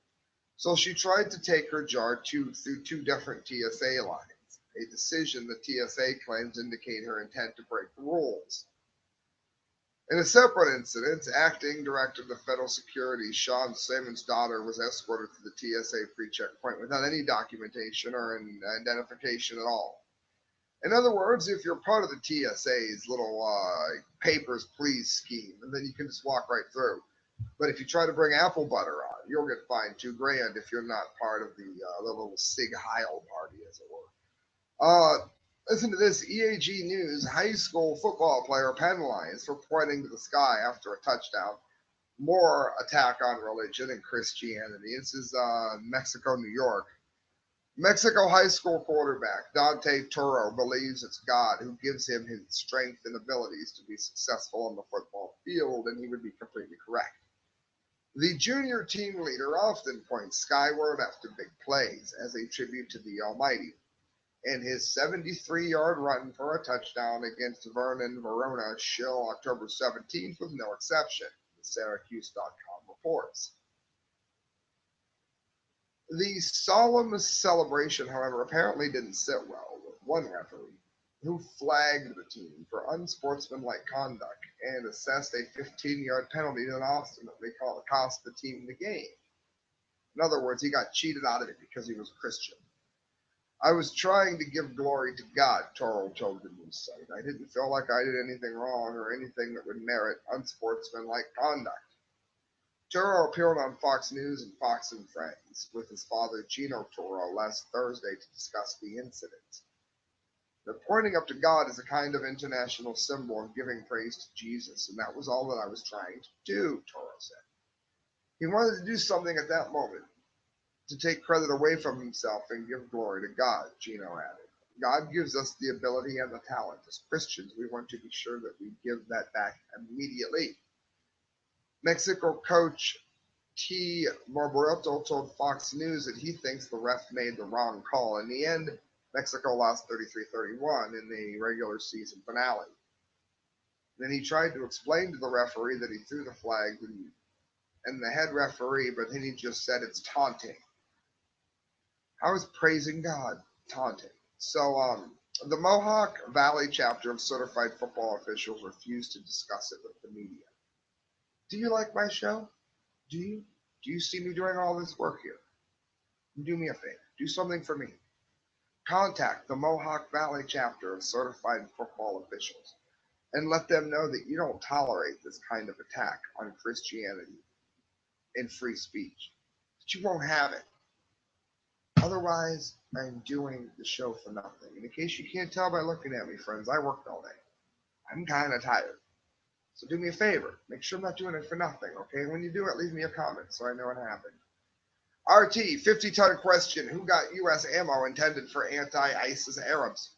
So she tried to take her jar through 2 different TSA lines, a decision the TSA claims indicate her intent to break the rules. In a separate incident, acting director of the Federal Security, Sean Simmons' daughter, was escorted to the TSA pre-checkpoint without any documentation or an identification at all. In other words, if you're part of the TSA's little papers, please scheme, and then you can just walk right through. But if you try to bring apple butter on, you'll get fined $2,000 if you're not part of the little Sig Heil party, as it were. Listen to this. EAG News, high school football player penalized for pointing to the sky after a touchdown. More attack on religion and Christianity. This is Mexico, New York. Mexico high school quarterback Dante Toro believes it's God who gives him his strength and abilities to be successful on the football field, and he would be completely correct. The junior team leader often points skyward after big plays as a tribute to the Almighty, and his 73-yard run for a touchdown against Vernon Verona Shill October 17th was no exception, the Syracuse.com reports. The solemn celebration, however, apparently didn't sit well with one referee who flagged the team for unsportsmanlike conduct and assessed a 15-yard penalty that ultimately cost the team the game. In other words, he got cheated out of it because he was a Christian. I was trying to give glory to God, Toro told the news site. I didn't feel like I did anything wrong or anything that would merit unsportsmanlike conduct. Toro appeared on Fox News and Fox and Friends with his father Gino Toro last Thursday to discuss the incident. The pointing up to God is a kind of international symbol of giving praise to Jesus, and that was all that I was trying to do, Toro said. He wanted to do something at that moment, to take credit away from himself and give glory to God, Gino added. God gives us the ability and the talent. As Christians, we want to be sure that we give that back immediately. Mexico coach T. Barbaroto told Fox News that he thinks the ref made the wrong call. In the end, Mexico lost 33-31 in the regular season finale. Then he tried to explain to the referee that he threw the flag and the head referee, but then he just said it's taunting. I was praising God, taunting. So, the Mohawk Valley chapter of certified football officials refused to discuss it with the media. Do you like my show? Do you? Do you see me doing all this work here? Do me a favor. Do something for me. Contact the Mohawk Valley chapter of certified football officials and let them know that you don't tolerate this kind of attack on Christianity and free speech. That you won't have it. Otherwise, I'm doing the show for nothing. And in case you can't tell by looking at me, friends, I worked all day. I'm kind of tired. So do me a favor. Make sure I'm not doing it for nothing, okay? When you do it, leave me a comment so I know what happened. RT, 50-ton question. Who got U.S. ammo intended for anti-ISIS Arabs?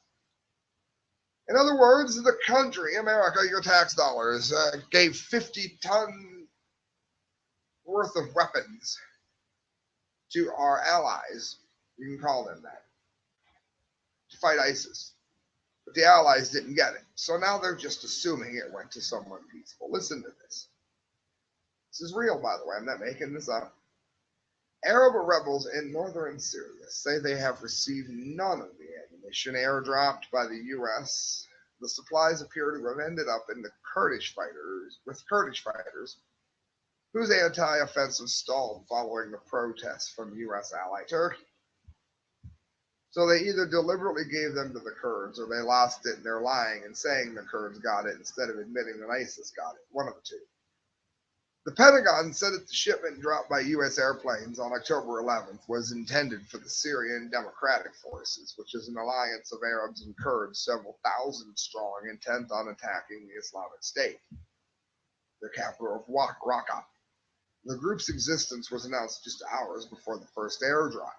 In other words, the country, America, your tax dollars, gave 50-ton worth of weapons to our allies. You can call them that. To fight ISIS. But the allies didn't get it. So now they're just assuming it went to someone peaceful. Listen to this. This is real, by the way. I'm not making this up. Arab rebels in northern Syria say they have received none of the ammunition airdropped by the U.S. The supplies appear to have ended up in the Kurdish fighters, whose anti-offensive stalled following the protests from U.S. ally Turkey. So they either deliberately gave them to the Kurds or they lost it and they're lying and saying the Kurds got it instead of admitting that ISIS got it. One of the two. The Pentagon said that the shipment dropped by U.S. airplanes on October 11th was intended for the Syrian Democratic Forces, which is an alliance of Arabs and Kurds several thousand strong intent on attacking the Islamic State, the capital of Raqqa. The group's existence was announced just hours before the first airdrop.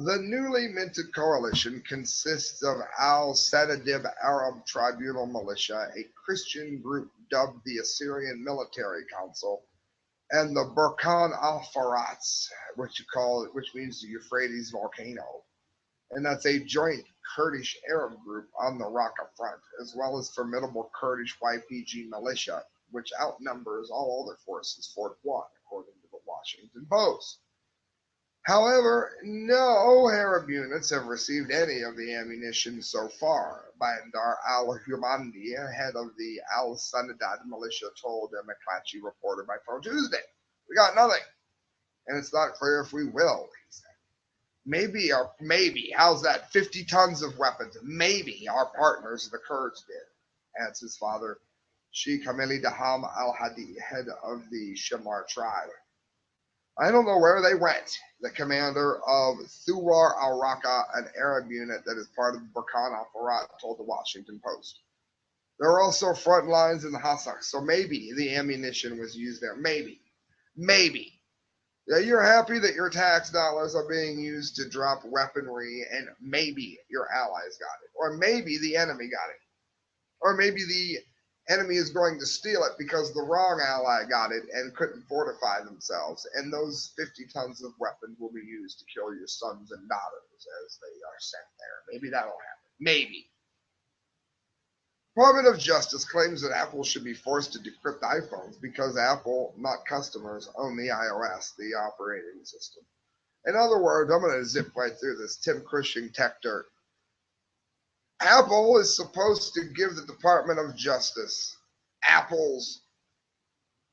The newly minted coalition consists of Al-Sanadib Arab Tribunal Militia, a Christian group dubbed the Assyrian Military Council, and the Burkhan al-Farats, which means the Euphrates volcano. And that's a joint Kurdish Arab group on the Raqqa front, as well as formidable Kurdish YPG militia, which outnumbers all other forces 4-1, according to the Washington Post. However, no Arab units have received any of the ammunition so far. Bandar al-Humandi, head of the Al-Sanadad militia, told a McClatchy reporter by phone Tuesday. We got nothing, and it's not clear if we will, he said. Maybe, how's that, 50 tons of weapons? Maybe our partners, the Kurds, did, adds his father, Sheikh Hamili Daham al-Hadi, head of the Shamar tribe. I don't know where they went. The commander of Thuwar al-Raqqa, an Arab unit that is part of Burkhan al-Farad, told the Washington Post. There are also front lines in the Hassak, so maybe the ammunition was used there. Maybe. Yeah, you're happy that your tax dollars are being used to drop weaponry and maybe your allies got it. Or maybe the enemy got it. Or maybe the enemy is going to steal it because the wrong ally got it and couldn't fortify themselves. And those 50 tons of weapons will be used to kill your sons and daughters as they are sent there. Maybe that'll happen. Maybe. Department of Justice claims that Apple should be forced to decrypt iPhones because Apple, not customers, own the iOS, the operating system. In other words, I'm going to zip right through this Tim Cushing tech dirt. Apple is supposed to give the Department of Justice Apple's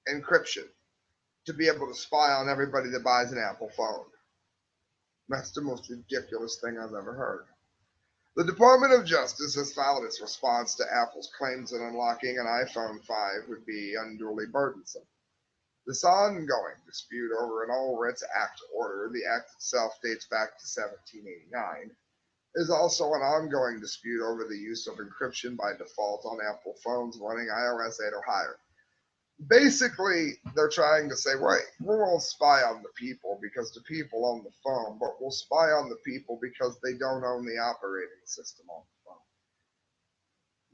encryption to be able to spy on everybody that buys an Apple phone. That's the most ridiculous thing I've ever heard. The Department of Justice has filed its response to Apple's claims that unlocking an iPhone 5 would be unduly burdensome. This ongoing dispute over an All Writs Act order, the act itself dates back to 1789, is also an ongoing dispute over the use of encryption by default on Apple phones running iOS 8 or higher. Basically, they're trying to say, wait, we won't spy on the people because the people own the phone, but we'll spy on the people because they don't own the operating system on the phone.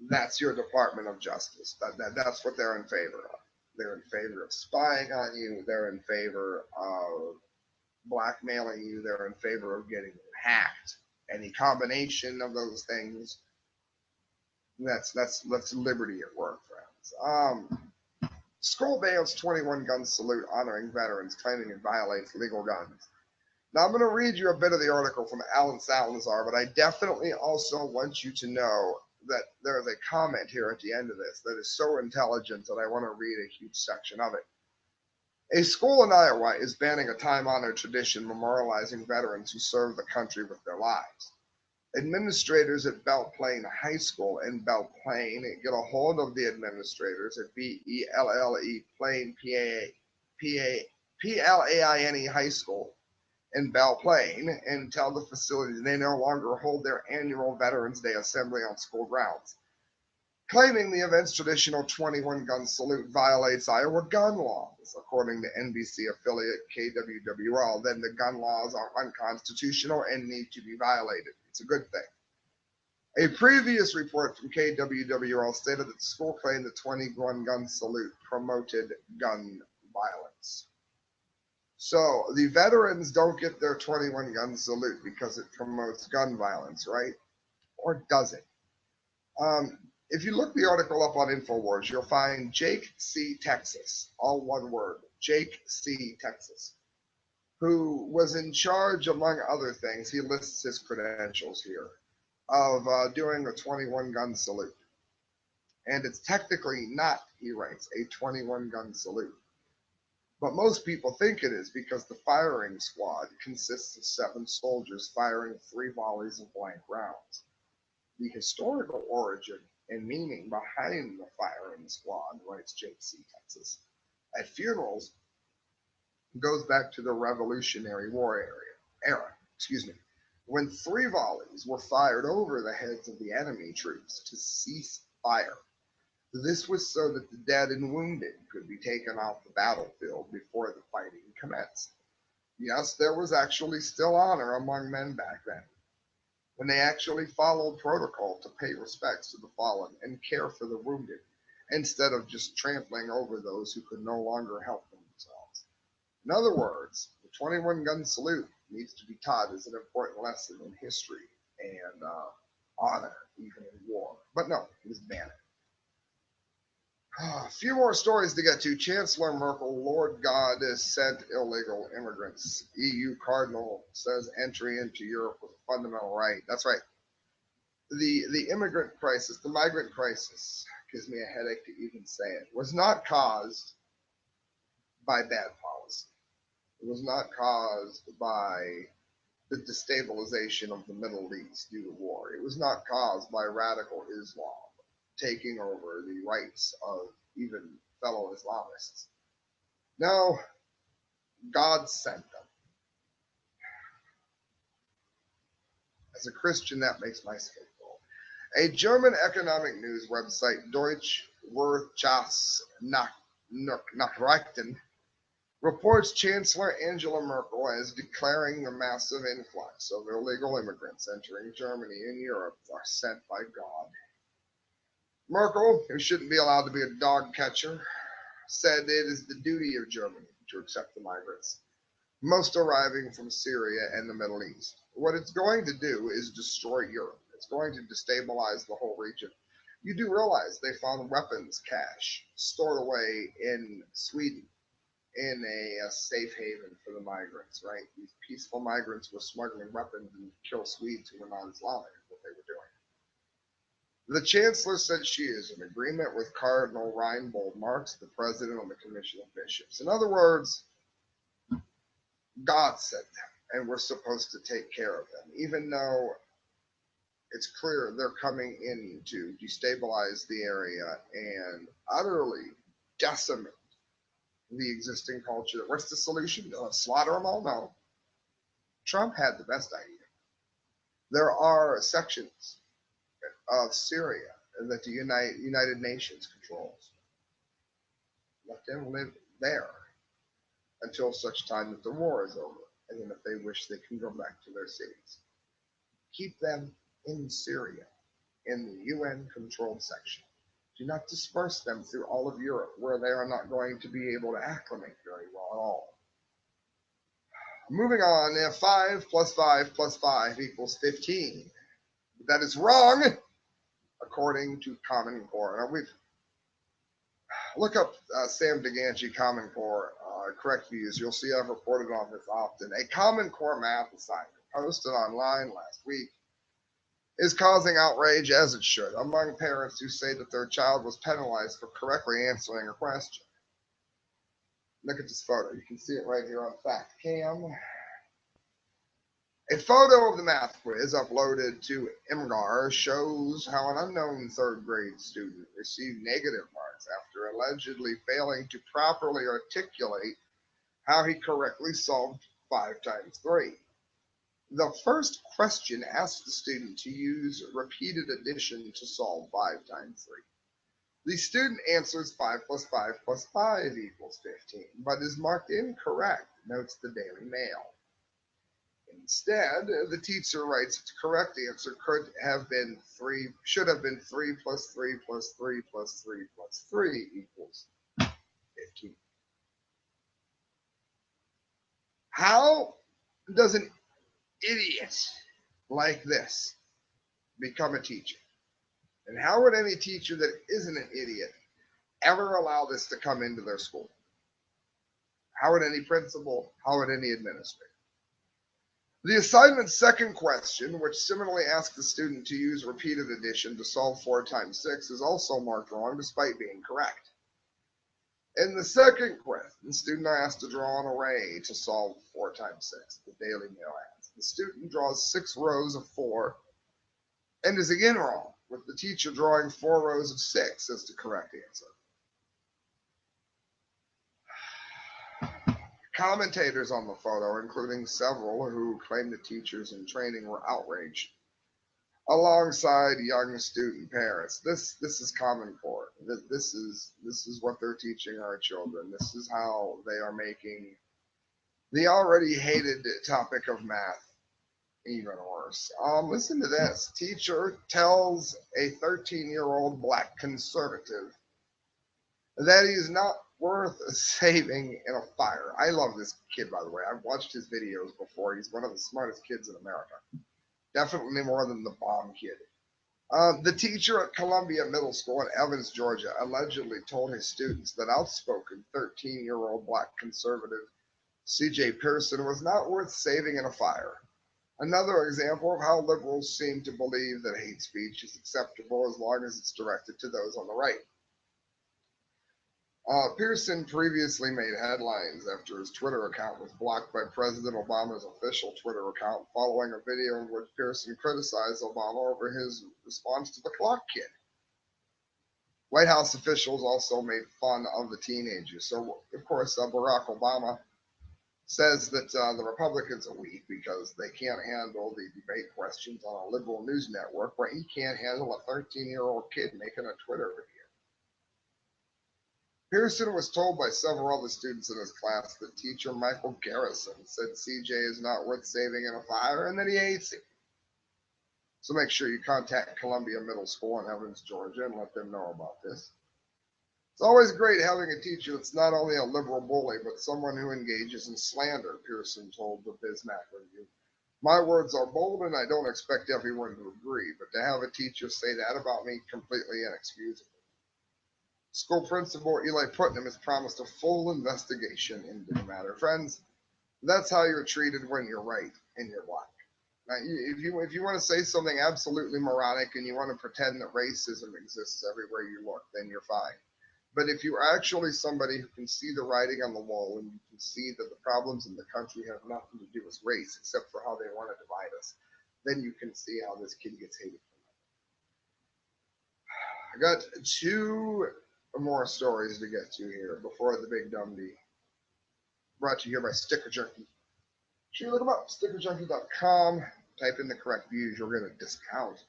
That's your Department of Justice. That's what they're in favor of. They're in favor of spying on you. They're in favor of blackmailing you. They're in favor of getting you hacked. Any combination of those things, that's liberty at work, friends. School bans 21 gun salute honoring veterans, claiming it violates legal guns. Now, I'm going to read you a bit of the article from Alan Salazar, but I definitely also want you to know that there is a comment here at the end of this that is so intelligent that I want to read a huge section of it. A school in Iowa is banning a time-honored tradition memorializing veterans who served the country with their lives. Administrators at Belle Plaine High School in Belle Plaine get a hold of the administrators at BELLE Plaine PLAINE High School in Belle Plaine and tell the facility they no longer hold their annual Veterans Day assembly on school grounds, claiming the event's traditional 21-gun salute violates Iowa gun laws. According to NBC affiliate KWWL, then the gun laws are unconstitutional and need to be violated. It's a good thing. A previous report from KWWL stated that the school claimed the 21-gun salute promoted gun violence. So the veterans don't get their 21-gun salute because it promotes gun violence, right? Or does it? If you look the article up on InfoWars, you'll find Jake C. Texas, all one word, Jake C. Texas, who was in charge, among other things, he lists his credentials here, of doing a 21-gun salute. And it's technically not, he writes, a 21-gun salute. But most people think it is because the firing squad consists of 7 soldiers firing 3 volleys of blank rounds. The historical origin and meaning behind the firing squad, writes Jake C. Texas, at funerals goes back to the Revolutionary War era, when 3 volleys were fired over the heads of the enemy troops to cease fire. This was so that the dead and wounded could be taken off the battlefield before the fighting commenced. Yes, there was actually still honor among men back then, when they actually followed protocol to pay respects to the fallen and care for the wounded, instead of just trampling over those who could no longer help themselves. In other words, the 21-gun salute needs to be taught as an important lesson in history and honor, even in war. But no, it was banned. A few more stories to get to. Chancellor Merkel, Lord God has sent illegal immigrants. EU Cardinal says entry into Europe was a fundamental right. That's right. The immigrant crisis, the migrant crisis, gives me a headache to even say it, was not caused by bad policy. It was not caused by the destabilization of the Middle East due to war. It was not caused by radical Islam taking over the rights of even fellow Islamists. No, God sent them. As a Christian, that makes my skin crawl. A German economic news website, Deutsche Wirtschaftsnachrichten, reports Chancellor Angela Merkel as declaring the massive influx of illegal immigrants entering Germany and Europe are sent by God. Merkel, who shouldn't be allowed to be a dog catcher, said it is the duty of Germany to accept the migrants, most arriving from Syria and the Middle East. What it's going to do is destroy Europe. It's going to destabilize the whole region. You do realize they found weapons cache stored away in Sweden in a safe haven for the migrants, right? These peaceful migrants were smuggling weapons and kill Swedes who were not Islamic, is what they were doing. The Chancellor said she is in agreement with Cardinal Reinbold Marx, the president of the Commission of Bishops. In other words, God sent them, and we're supposed to take care of them, even though it's clear they're coming in to destabilize the area and utterly decimate the existing culture. What's the solution? Slaughter them all? No. Trump had the best idea. There are sections of Syria that the United Nations controls. Let them live there until such time that the war is over. And then if they wish, they can go back to their cities. Keep them in Syria, in the UN-controlled section. Do not disperse them through all of Europe, where they are not going to be able to acclimate very well at all. Moving on, 5 plus 5 plus 5 equals 15. That is wrong, according to Common Core. Now, look up Sam DeGangi Common Core correct views. You'll see I've reported on this often. A Common Core math assignment posted online last week is causing outrage, as it should, among parents who say that their child was penalized for correctly answering a question. Look at this photo. You can see it right here on Fact Cam. A photo of the math quiz uploaded to IMGAR shows how an unknown third grade student received negative marks after allegedly failing to properly articulate how he correctly solved 5 times 3. The first question asked the student to use repeated addition to solve 5 times 3. The student answers 5 plus 5 plus 5 equals 15, but is marked incorrect, notes the Daily Mail. Instead, the teacher writes that the correct answer should have been 3 plus 3 plus 3 plus 3 plus 3 equals 15. How does an idiot like this become a teacher? And how would any teacher that isn't an idiot ever allow this to come into their school? How would any principal, how would any administrator? The assignment's second question, which similarly asks the student to use repeated addition to solve 4 times 6, is also marked wrong despite being correct. In the second question, the student are asked to draw an array to solve 4 times 6, the Daily Mail adds. The student draws 6 rows of 4 and is again wrong, with the teacher drawing 4 rows of 6 as the correct answer. Commentators on the photo, including several who claim the teachers in training were outraged, alongside young student parents. This is Common Core. This is what they're teaching our children. This is how they are making the already hated topic of math even worse. Listen to this. Teacher tells a 13-year-old black conservative that he is not worth saving in a fire. I love this kid, by the way. I've watched his videos before. He's one of the smartest kids in America. Definitely more than the bomb kid. The teacher at Columbia Middle School in Evans, Georgia, allegedly told his students that outspoken 13-year-old black conservative C.J. Pearson was not worth saving in a fire. Another example of how liberals seem to believe that hate speech is acceptable as long as it's directed to those on the right. Pearson previously made headlines after his Twitter account was blocked by President Obama's official Twitter account following a video in which Pearson criticized Obama over his response to the clock kid. White House officials also made fun of the teenagers. So, of course, Barack Obama says that the Republicans are weak because they can't handle the debate questions on a liberal news network, but he can't handle a 13-year-old kid making a Twitter video. Pearson was told by several other students in his class that teacher Michael Garrison said CJ is not worth saving in a fire and that he hates him. So make sure you contact Columbia Middle School in Evans, Georgia, and let them know about this. It's always great having a teacher that's not only a liberal bully, but someone who engages in slander, Pearson told the Bismack Review. My words are bold, and I don't expect everyone to agree, but to have a teacher say that about me, completely inexcusable. School principal Eli Putnam has promised a full investigation into the matter. Friends, that's how you're treated when you're right and you're black. Now, if you want to say something absolutely moronic and you want to pretend that racism exists everywhere you look, then you're fine. But if you're actually somebody who can see the writing on the wall and you can see that the problems in the country have nothing to do with race except for how they want to divide us, then you can see how this kid gets hated for that. I got 2 more stories to get to here before the big dumb D. Brought to you here by Sticker Junkie. Sure, look them up, stickerjunkie.com. Type in the correct views, you'll get a discount.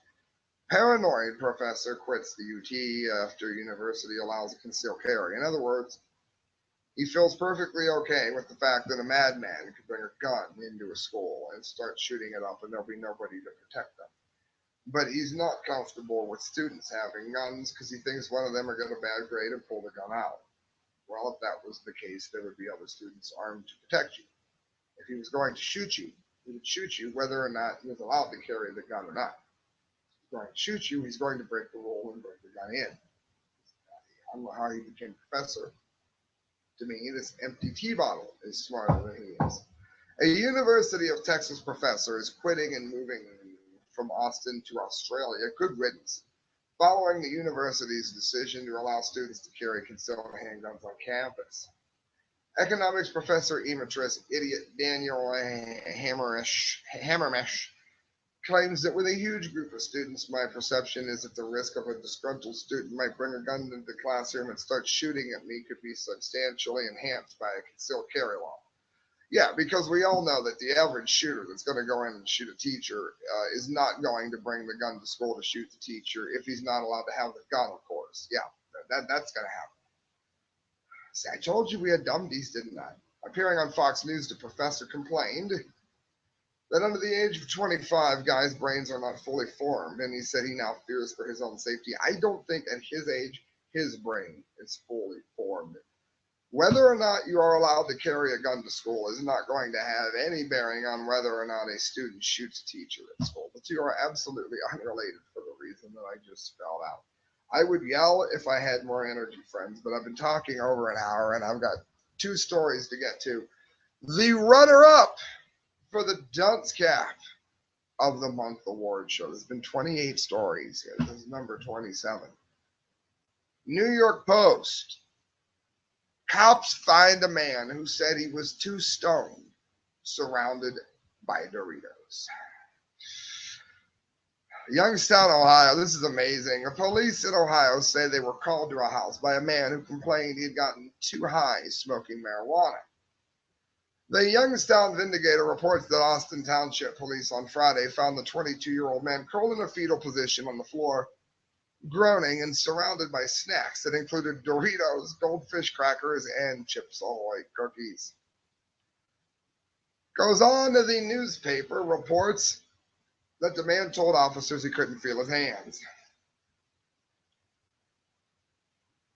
Paranoid professor quits the UT after university allows concealed carry. In other words, he feels perfectly okay with the fact that a madman could bring a gun into a school and start shooting it up and there'll be nobody to protect them. But he's not comfortable with students having guns because he thinks one of them are going to bad grade and pull the gun out. Well, if that was the case, there would be other students armed to protect you. If he was going to shoot you, he would shoot you whether or not he was allowed to carry the gun or not. If he's going to shoot you, he's going to break the rule and bring the gun in. I don't know how he became professor. To me, this empty tea bottle is smarter than he is. A University of Texas professor is quitting and moving from Austin to Australia. Good riddance. Following the university's decision to allow students to carry concealed handguns on campus. Economics professor emeritus idiot Daniel Hammermesh claims that with a huge group of students, my perception is that the risk of a disgruntled student might bring a gun into the classroom and start shooting at me could be substantially enhanced by a concealed carry law. Yeah, because we all know that the average shooter that's going to go in and shoot a teacher is not going to bring the gun to school to shoot the teacher if he's not allowed to have the gun, of course. Yeah, that's going to happen. See, I told you we had dummies, didn't I? Appearing on Fox News, the professor complained that under the age of 25, guys' brains are not fully formed, and he said he now fears for his own safety. I don't think at his age, his brain is fully formed. Whether or not you are allowed to carry a gun to school is not going to have any bearing on whether or not a student shoots a teacher at school. The two are absolutely unrelated for the reason that I just spelled out. I would yell if I had more energy, friends, but I've been talking over an hour and I've got 2 stories to get to. The runner-up for the Dunce Cap of the Month award show. There's been 28 stories here. This is number 27. New York Post. Cops find a man who said he was too stoned, surrounded by Doritos. Youngstown, Ohio. This is amazing. The police in Ohio say they were called to a house by a man who complained he had gotten too high smoking marijuana. The Youngstown Vindicator reports that Austin Township Police on Friday found the 22-year-old man curled in a fetal position on the floor, groaning and surrounded by snacks that included Doritos, goldfish crackers, and Chips Ahoy cookies. Goes on to the newspaper, reports that the man told officers he couldn't feel his hands.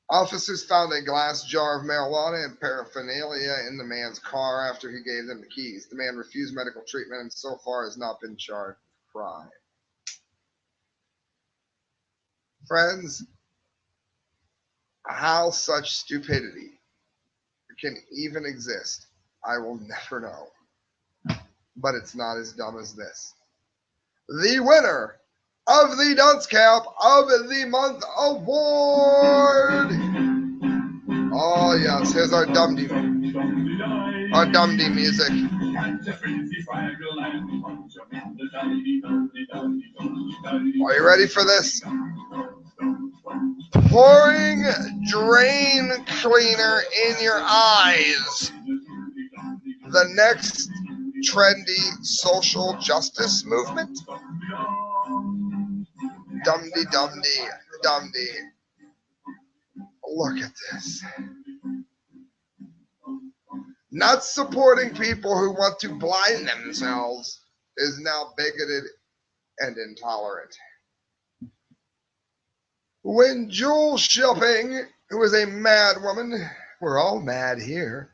Officers found a glass jar of marijuana and paraphernalia in the man's car after he gave them the keys. The man refused medical treatment and so far has not been charged with crime. Friends, how such stupidity can even exist, I will never know. But it's not as dumb as this. The winner of the Dunce Cap of the Month award. Oh yes, here's our Dumdy music. Are you ready for this? Pouring drain cleaner in your eyes. The next trendy social justice movement? Dumdy. Look at this. Not supporting people who want to blind themselves is now bigoted and intolerant. When Jewel Shipping, who is a mad woman, we're all mad here,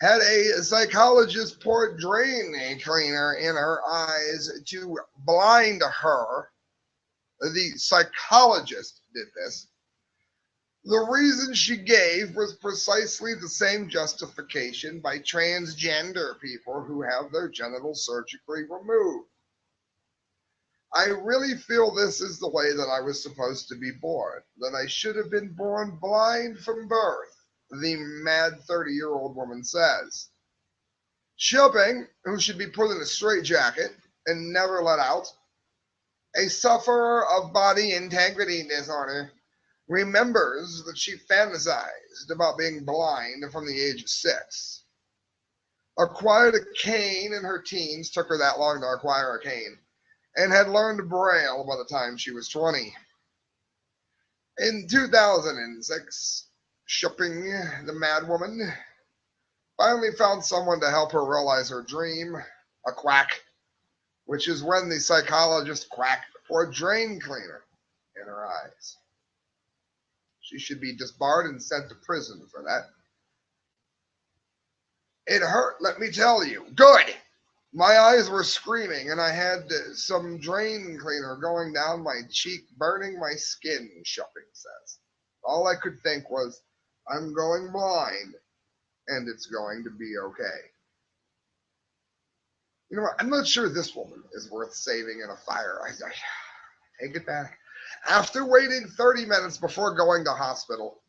had a psychologist pour drain cleaner in her eyes to blind her, the psychologist did this. The reason she gave was precisely the same justification by transgender people who have their genitals surgically removed. I really feel this is the way that I was supposed to be born, that I should have been born blind from birth, the mad 30-year-old woman says. Shipping, who should be put in a straitjacket and never let out, a sufferer of body integrity disorder, remembers that she fantasized about being blind from the age of 6. Acquired a cane in her teens, took her that long to acquire a cane, and had learned Braille by the time she was 20. In 2006, Shipping, the mad woman, finally found someone to help her realize her dream, a quack, which is when the psychologist quacked for a drain cleaner in her eyes. She should be disbarred and sent to prison for that. It hurt, let me tell you. Good! My eyes were screaming, and I had some drain cleaner going down my cheek, burning my skin, Shipping says. All I could think was, I'm going blind, and it's going to be okay. You know what? I'm not sure this woman is worth saving in a fire. I take it back. After waiting 30 minutes before going to hospital,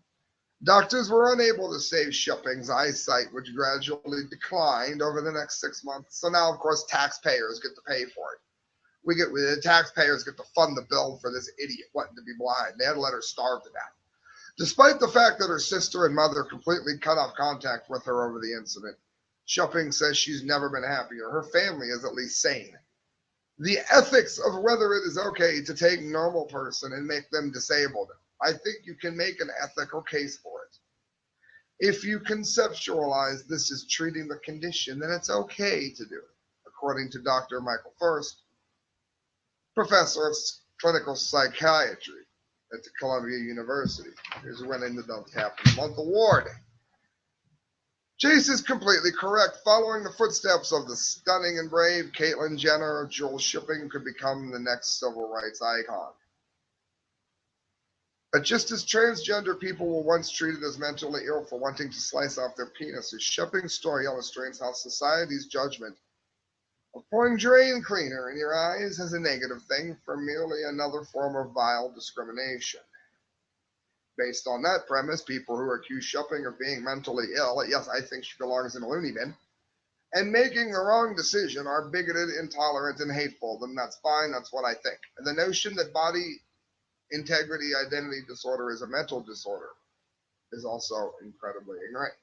doctors were unable to save Shipping's eyesight, which gradually declined over the next 6 months. So now, of course, taxpayers get to pay for it. The taxpayers get to fund the bill for this idiot wanting to be blind. They had to let her starve to death. Despite the fact that her sister and mother completely cut off contact with her over the incident, Shipping says she's never been happier. Her family is at least sane. The ethics of whether it is okay to take a normal person and make them disabled, I think you can make an ethical case for it. If you conceptualize this as treating the condition, then it's okay to do it, according to Dr. Michael First, professor of clinical psychiatry at the Columbia University. Here's winning the Dunce Half of the Month award. Chase is completely correct. Following the footsteps of the stunning and brave Caitlyn Jenner, Jewel Shipping could become the next civil rights icon. But just as transgender people were once treated as mentally ill for wanting to slice off their penises, Shipping's story illustrates how society's judgment of pouring drain cleaner in your eyes is a negative thing for merely another form of vile discrimination. Based on that premise, people who accuse Shipping of being mentally ill, yes, I think she belongs in a loony bin, and making the wrong decision are bigoted, intolerant, and hateful, then that's fine, that's what I think. And the notion that body integrity identity disorder is a mental disorder is also incredibly ignorant.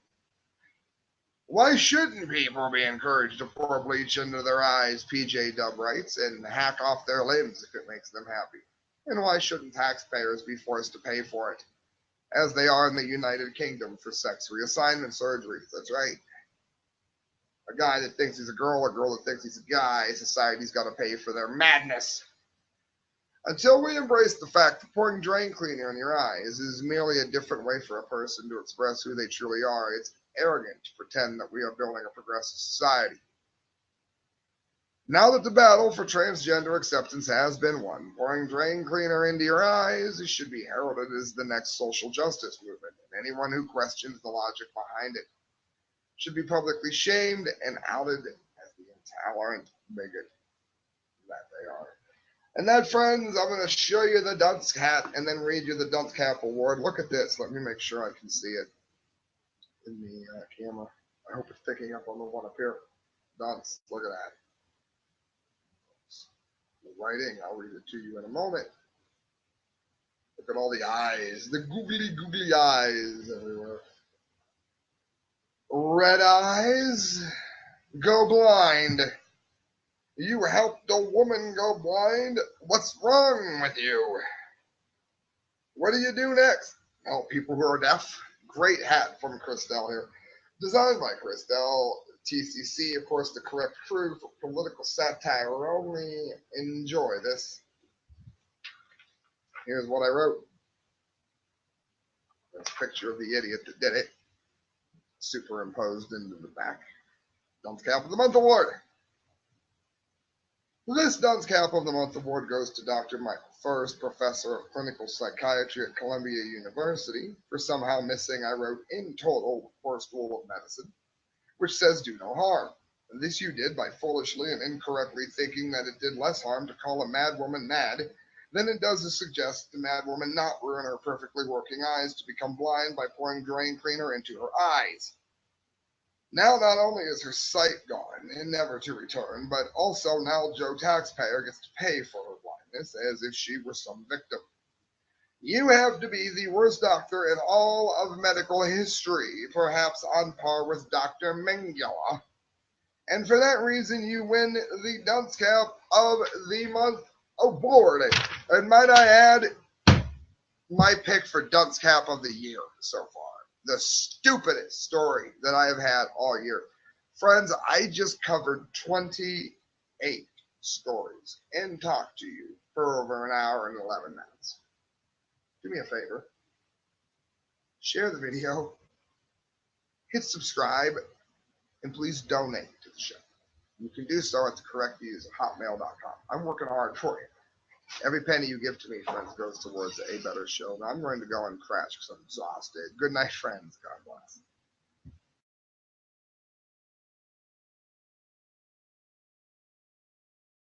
Why shouldn't people be encouraged to pour bleach into their eyes, PJ Dub writes, and hack off their limbs if it makes them happy? And why shouldn't taxpayers be forced to pay for it, as they are in the United Kingdom for sex reassignment surgeries? That's right. A guy that thinks he's a girl that thinks he's a guy, society's got to pay for their madness. Until we embrace the fact that pouring drain cleaner in your eyes is merely a different way for a person to express who they truly are, it's arrogant to pretend that we are building a progressive society. Now that the battle for transgender acceptance has been won, pouring drain cleaner into your eyes should be heralded as the next social justice movement, and anyone who questions the logic behind it should be publicly shamed and outed as the intolerant bigot that they are. And that, friends, I'm going to show you the dunce hat and then read you the dunce cap award. Look at this. Let me make sure I can see it in the camera. I hope it's picking up on the one up here. Dunce. Look at that. The writing, I'll read it to you in a moment. Look at all the eyes, the googly eyes everywhere. Red eyes, go blind. You helped a woman go blind? What's wrong with you? What do you do next? Help people who are deaf. Great hat from Christelle here. Designed by Chris Dell, TCC, of course, the correct crew for political satire only. Enjoy this. Here's what I wrote. There's a picture of the idiot that did it, superimposed into the back. Dunce Cap of the Month Award. This Dunce Cap of the Month Award goes to Dr. Michael Furst, Professor of Clinical Psychiatry at Columbia University, for somehow missing, I wrote, in total, the first rule of medicine, which says do no harm. And this you did by foolishly and incorrectly thinking that it did less harm to call a mad woman mad than it does to suggest the mad woman not ruin her perfectly working eyes to become blind by pouring drain cleaner into her eyes. Now not only is her sight gone and never to return, but also now Joe taxpayer gets to pay for her blindness as if she were some victim. You have to be the worst doctor in all of medical history, perhaps on par with Dr. Mengele. And for that reason, you win the Dunce Cap of the Month Award. And might I add, my pick for Dunce Cap of the Year so far. The stupidest story that I have had all year. Friends, I just covered 28 stories and talked to you for over an hour and 11 minutes. Do me a favor. Share the video. Hit subscribe. And please donate to the show. You can do so at the correct views at hotmail.com. I'm working hard for you. Every penny you give to me, friends, goes towards a better show. Now I'm going to go and crash because I'm exhausted. Good night, friends. God bless.